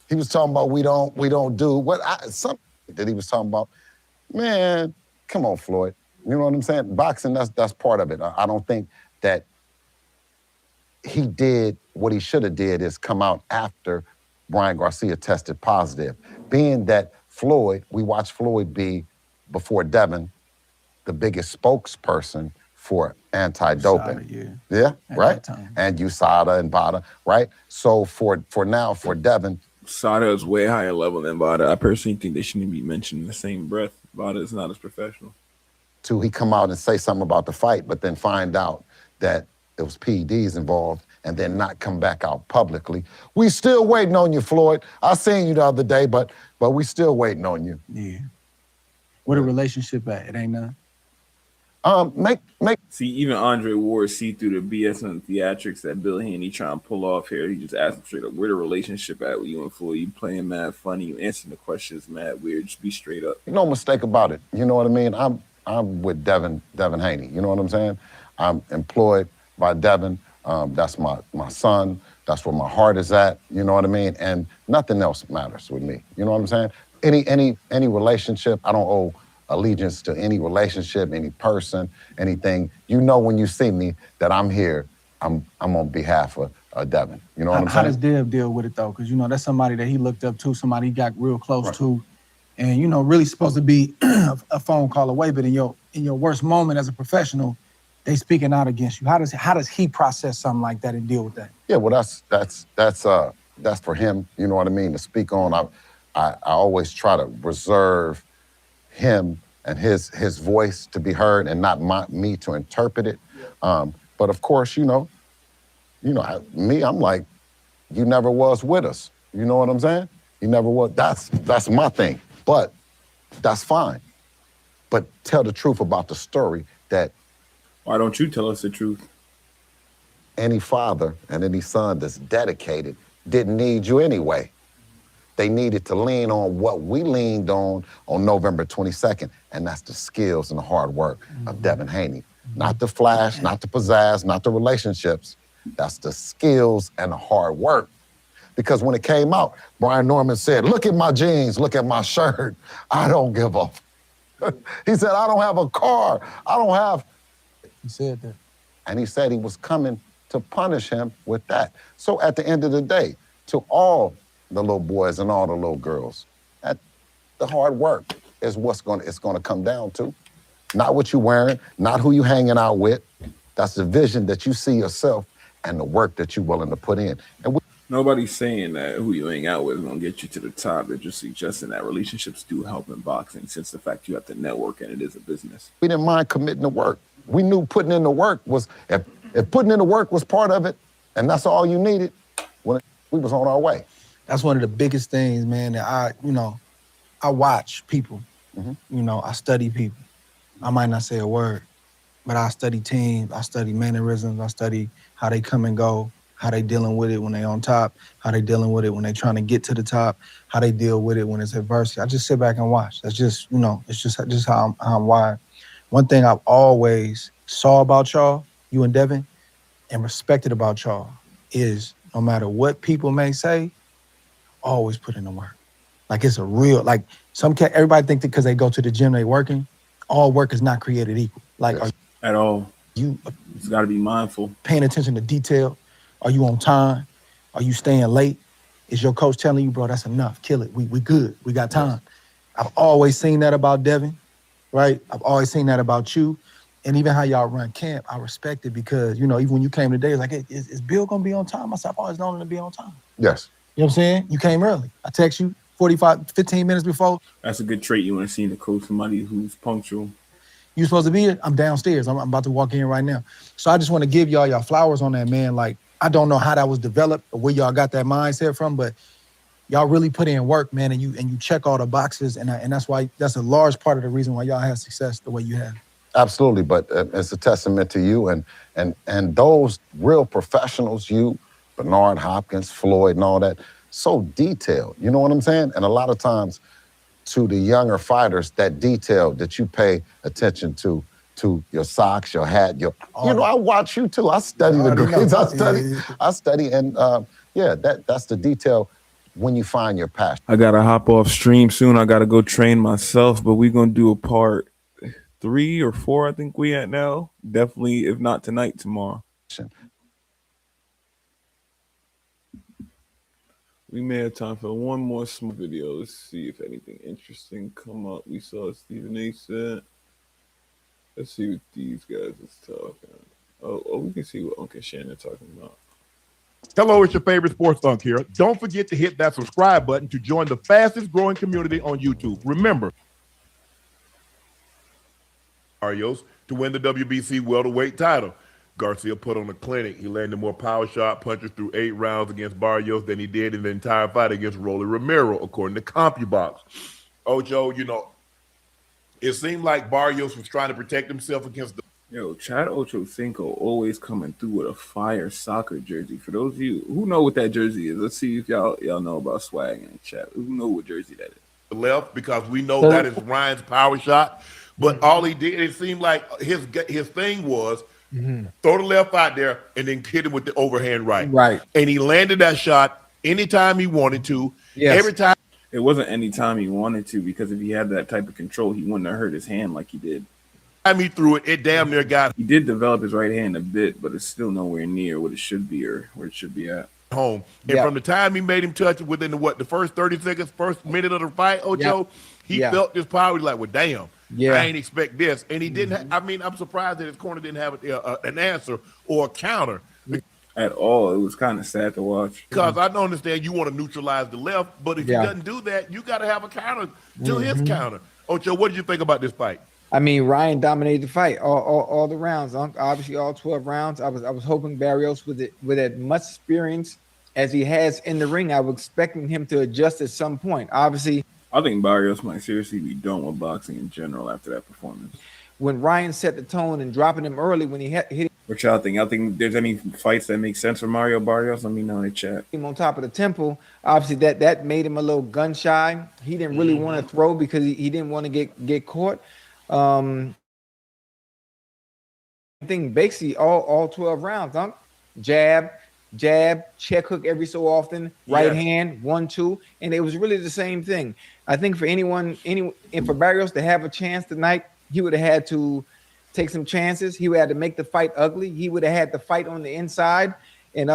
he was talking about we don't do something that he was talking about. Man, come on, Floyd. You know what I'm saying? Boxing, that's part of it. I don't think that he did what he should have did is come out after Ryan Garcia tested positive. Being that we watched Floyd be, before Devin, the biggest spokesperson for anti-doping. Yeah, right? And USADA and BADA, right? So for Devin. USADA is way higher level than BADA. I personally think they shouldn't be mentioned in the same breath. about it. It's not as professional. He come out and say something about the fight, but then find out that it was PEDs involved and then not come back out publicly. We still waiting on you, Floyd. I seen you the other day, but we still waiting on you. Yeah. What a relationship at? It ain't none. See, even Andre Ward see through the BS and the theatrics that Bill Haney trying to pull off here. He just asked him straight up, where the relationship at with you and Floyd? You playing mad funny, you answering the questions mad weird. Just be straight up. No mistake about it. You know what I mean? I'm with Devin Haney. You know what I'm saying? I'm employed by Devin. That's my son. That's where my heart is at. You know what I mean? And nothing else matters with me. You know what I'm saying? Any relationship, I don't owe allegiance to any relationship, any person, anything. You know when you see me that I'm here, I'm on behalf of Devin. You know what I'm saying? How does Dev deal with it though? Because you know that's somebody that he looked up to, somebody he got real close to, and you know really supposed to be a phone call away. But in your worst moment as a professional, they speaking out against you. How does he process something like that and deal with that? Yeah, well that's for him. You know what I mean, to speak on. I always try to reserve him and his voice to be heard and not me to interpret it. But of course, I'm like, you never was with us. You know what I'm saying? You never was. That's my thing. But that's fine. But tell the truth about the story that. Why don't you tell us the truth? Any father and any son that's dedicated didn't need you anyway. They needed to lean on what we leaned on November 22nd, and that's the skills and the hard work of Devin Haney. Not the flash, not the pizzazz, not the relationships. That's the skills and the hard work. Because when it came out, Brian Norman said, look at my jeans, look at my shirt. I don't give a. He said, I don't have a car. I don't have. He said that. And he said he was coming to punish him with that. So at the end of the day, to all the little boys and all the little girls, the hard work is it's gonna come down to. Not what you're wearing, not who you hanging out with. That's the vision that you see yourself and the work that you're willing to put in. And nobody's saying that who you hang out with is gonna get you to the top. They're just suggesting that relationships do help in boxing, since the fact you have to network and it is a business. We didn't mind committing to work. We knew putting in the work was, if putting in the work was part of it, and that's all you needed, we was on our way. That's one of the biggest things, man, that I watch people. Mm-hmm. I study people. I might not say a word, but I study teams, I study mannerisms, I study how they come and go, how they dealing with it when they on top, how they dealing with it when they trying to get to the top, how they deal with it when it's adversity. I just sit back and watch. That's just, it's just how I'm wired. One thing I've always saw about y'all, you and Devin, and respected about y'all is no matter what people may say, always put in the work. Like it's a real, like everybody think that because they go to the gym, they working. All work is not created equal. Like at all. You got to be mindful. Paying attention to detail. Are you on time? Are you staying late? Is your coach telling you, bro, that's enough, kill it. We good, we got time. I've always seen that about Devin, right? I've always seen that about you. And even how y'all run camp, I respect it because, even when you came today, it's like, is Bill gonna be on time? I said, I've always known him to be on time. Yes. You know what I'm saying? You came early. I text you 15 minutes before. That's a good trait you want to see in the coach, somebody who's punctual. You supposed to be here? I'm downstairs. I'm about to walk in right now. So I just want to give y'all flowers on that, man. Like, I don't know how that was developed or where y'all got that mindset from, but y'all really put in work, man, and you check all the boxes, and that's why that's a large part of the reason why y'all have success the way you have. Absolutely, but it's a testament to you and those real professionals, you, Bernard Hopkins, Floyd, and all that, so detailed. You know what I'm saying? And a lot of times, to the younger fighters, that detail that you pay attention to your socks, your hat, I watch you too. I study the grades. I study, and that's the detail when you find your passion. I gotta hop off stream soon. I gotta go train myself, but we're gonna do a part 3 or 4. I think we at now. Definitely, if not tonight, tomorrow. We may have time for one more small video. Let's see if anything interesting come up. We saw Stephen A. said. Let's see what these guys is talking. Oh, we can see what Uncle Shannon talking about. Hello, it's your favorite sports unk here. Don't forget to hit that subscribe button to join the fastest growing community on YouTube. Remember, Barrios to win the WBC welterweight title. Garcia put on a clinic. He landed more power shot punches through 8 rounds against Barrios than he did in the entire fight against Rolly Romero, according to CompuBox. Ocho, it seemed like Barrios was trying to protect himself against the. Chad Ochocinco always coming through with a fire soccer jersey. For those of you who know what that jersey is, let's see if y'all know about swag in the chat. Who know what jersey that is? The left, because we know that is Ryan's power shot. But all he did, it seemed like his thing was throw the left out there and then hit him with the overhand right. Right. And he landed that shot anytime he wanted to. Yes. Every time. It wasn't any time he wanted to, because if he had that type of control, he wouldn't have hurt his hand like he did. Time he threw it, it damn near got He did develop his right hand a bit, but it's still nowhere near what it should be or where it should be at. home. And from the time he made him touch it within the first 30 seconds, first minute of the fight, Ocho, he felt this power. He's like, well, damn. I ain't expect this. And he didn't. I'm surprised that his corner didn't have an answer or a counter. At all. It was kind of sad to watch. Because I don't understand you want to neutralize the left, but if he doesn't do that, you got to have a counter to his counter. Ocho, what did you think about this fight? I mean, Ryan dominated the fight, all the rounds. Obviously, all 12 rounds. I was hoping Barrios with as much experience as he has in the ring, I was expecting him to adjust at some point. Obviously, I think Barrios might seriously be done with boxing in general after that performance. When Ryan set the tone and dropping him early when he hit him. What y'all think? Y'all think there's any fights that make sense for Mario Barrios? Let me know in the chat. Him on top of the temple, obviously that made him a little gun shy. He didn't really want to throw because he didn't want to get caught. I think basically all 12 rounds, jab, check hook every so often, right hand, 1-2, and it was really the same thing. I think for for Barrios to have a chance tonight, he would have had to take some chances. He would have had to make the fight ugly. He would have had to fight on the inside and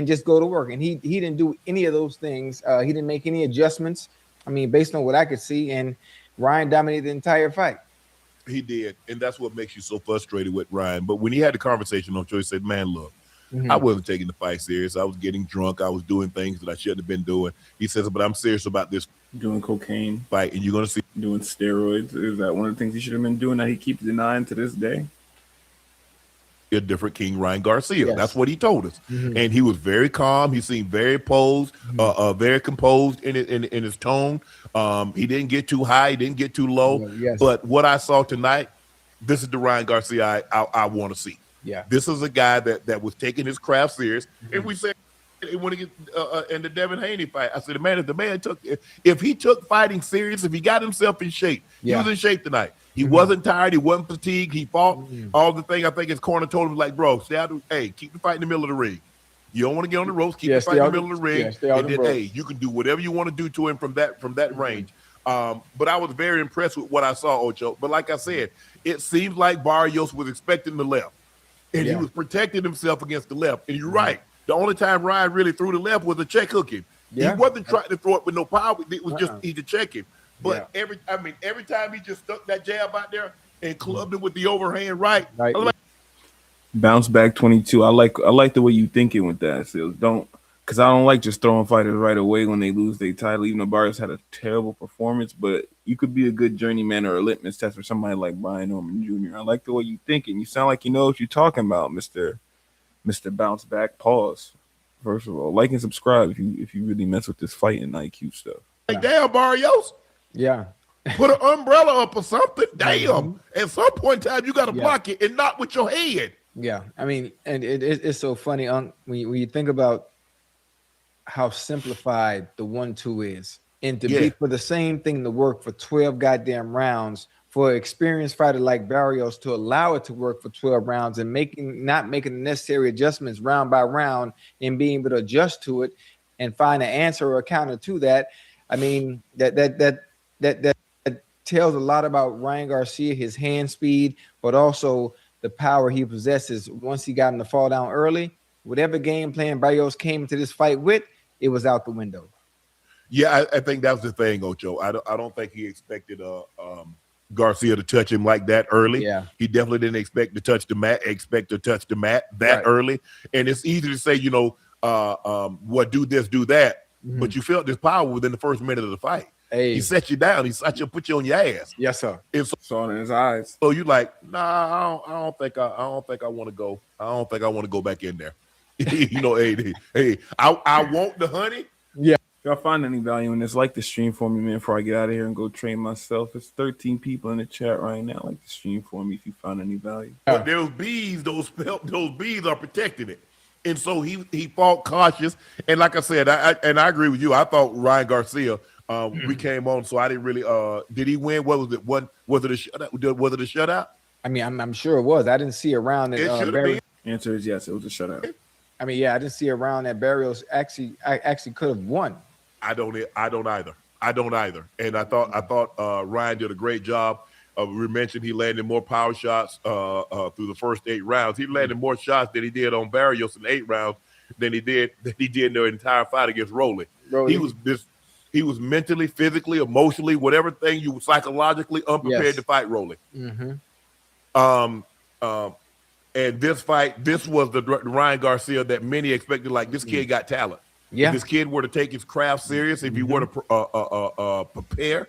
just go to work. And he didn't do any of those things. He didn't make any adjustments. I mean, based on what I could see, and Ryan dominated the entire fight. He did, and that's what makes you so frustrated with Ryan. But when he had the conversation on Joe, he said, man, look, I wasn't taking the fight serious. I was getting drunk. I was doing things that I shouldn't have been doing. He says, but I'm serious about this. Doing cocaine. Fight, and you're going to see. Doing steroids. Is that one of the things he should have been doing that he keeps denying to this day? A different King Ryan Garcia. Yes. That's what he told us. And he was very calm. He seemed very posed, very composed in his tone. He didn't get too high. He didn't get too low. But what I saw tonight, this is the Ryan Garcia I want to see. Yeah, this is a guy that was taking his craft serious. And we said when he get in the Devin Haney fight, I said, man, if he took fighting serious, if he got himself in shape, he was in shape tonight. He wasn't tired. He wasn't fatigued. He fought all the thing. I think his corner told him, like, bro, stay out. Hey, keep the fight in the middle of the ring. You don't want to get on the ropes. Keep the fight in the middle of the ring. And then, hey, you can do whatever you want to do to him from that range. But I was very impressed with what I saw, Ocho. But like I said, it seems like Barrios was expecting the left. And he was protecting himself against the left. And you're right. The only time Ryan really threw the left was a check hooking. He wasn't trying to throw it with no power. It was just he to check him. But every time he just stuck that jab out there and clubbed him with the overhand right. Bounce back 22. I like the way you thinking with that. So because I don't like just throwing fighters right away when they lose their title. Even though Barrios had a terrible performance, but you could be a good journeyman or a litmus test for somebody like Brian Norman Jr. I like the way you thinking. You sound like you know what you're talking about, Mr. Bounce Back. Pause. First of all, like and subscribe if you really mess with this fighting IQ stuff. Like, damn, Barrios. Yeah. Put an umbrella up or something. Damn. At some point in time, you got to block it and not with your head. Yeah. I mean, and it's so funny when you think about how simplified the 1-2 is. And to be for the same thing to work for 12 goddamn rounds, for an experienced fighter like Barrios to allow it to work for 12 rounds and not making the necessary adjustments round by round and being able to adjust to it and find an answer or a counter to that. I mean, that tells a lot about Ryan Garcia, his hand speed, but also the power he possesses once he got him to fall down early. Whatever game plan Barrios came into this fight with, it was out the window. Yeah, I think that was the thing, Ocho. I don't think he expected Garcia to touch him like that early. Yeah, he definitely didn't expect to touch the mat. That early. And it's easy to say, what do this, do that, but you felt this power within the first minute of the fight. Hey. He set you down. He set you, put you on your ass. Yes, sir. It's saw it in his eyes. So you like, nah, I don't think I want to go. I don't think I want to go back in there. Hey, I want the honey. Yeah. If y'all find any value in this, like the stream for me, man, before I get out of here and go train myself. It's 13 people in the chat right now. Like the stream for me if you find any value. But those bees are protecting it. And so he fought cautious. And like I said, I agree with you. I thought Ryan Garcia, we came on, so I didn't really did he win? What was it? Was it a shutout? Was it a shutout? I mean, I'm sure it was. I didn't see a round that The answer is yes, it was a shutout. I mean, yeah, I didn't see a round that Barrios actually could have won. I don't either. And I thought Ryan did a great job. We mentioned he landed more power shots through the first 8 rounds. He landed more shots than he did on Barrios in 8 rounds than he did in the entire fight against Rolly. He was mentally, physically, emotionally, whatever thing you were psychologically unprepared to fight Rolly. Mm-hmm. And this was the Ryan Garcia that many expected. Like, this kid got talent. Yeah. If this kid were to take his craft serious, if he were to prepare,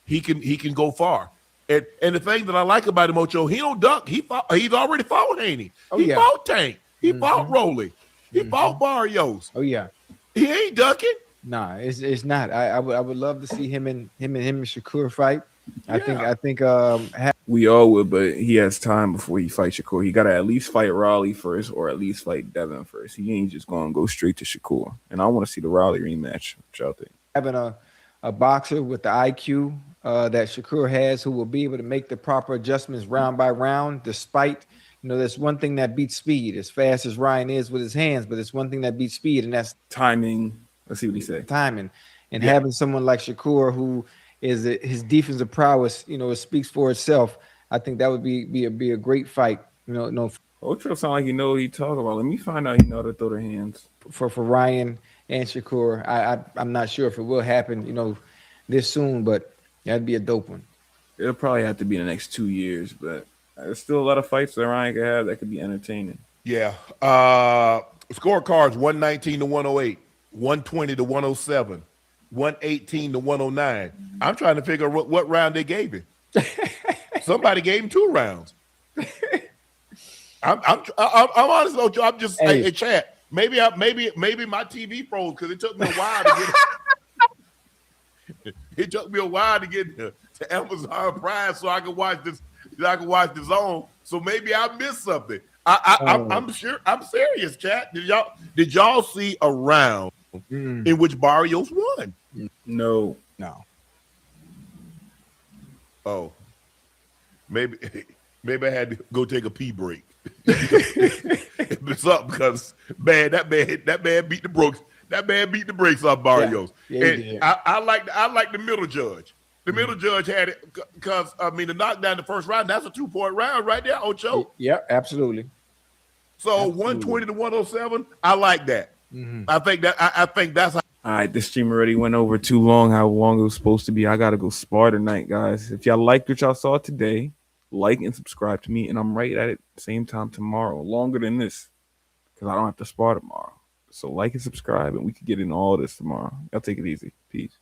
he can go far. And the thing that I like about him, Ocho, he don't duck. He's already fought Haney. He fought Tank. He fought Rolly. He fought Barrios. Oh yeah. He ain't ducking. Nah, it's not. I would love to see him and Shakur fight. I think we all would, but he has time before he fights Shakur. He gotta at least fight Raleigh first, or at least fight Devin first. He ain't just gonna go straight to Shakur. And I want to see the Raleigh rematch. What y'all think? Having a boxer with the IQ that Shakur has, who will be able to make the proper adjustments round by round, despite there's one thing that beats speed. As fast as Ryan is with his hands, but it's one thing that beats speed, and that's timing. Let's see what he said. Timing, and having someone like Shakur who is his defensive prowess, it speaks for itself. I think that would be a great fight. Ocho sound like what he talking about. Let me find out he know how to throw their hands. For Ryan and Shakur, I'm not sure if it will happen, this soon, but that'd be a dope one. It'll probably have to be in the next 2 years, but there's still a lot of fights that Ryan could have that could be entertaining. Yeah. Scorecards 119 to 108, 120 to 107. 118 to 109. I'm trying to figure out what round they gave him. Somebody gave him 2 rounds. I'm honest, Ocho. I'm just hey, chat. Maybe my TV froze because it took me a while to get. It took me a while to get to Amazon Prime so I could watch this. I could watch the Zone. So maybe I missed something. I'm sure. I'm serious, chat. Did y'all see a round in which Barrios won? No. Oh, maybe I had to go take a pee break. It's up because that man beat the brakes. That man beat the brakes off Barrios. I like the middle judge. The middle judge had it because the knockdown the first round. That's a 2-point round right there, Ocho. Yeah, absolutely. So 120 to 107. I like that. I think that's how. All right, this stream already went over too long, how long it was supposed to be. I got to go spar tonight, guys. If y'all liked what y'all saw today, like and subscribe to me, and I'm right at it same time tomorrow, longer than this, because I don't have to spar tomorrow. So like and subscribe, and we can get in all this tomorrow. Y'all take it easy. Peace.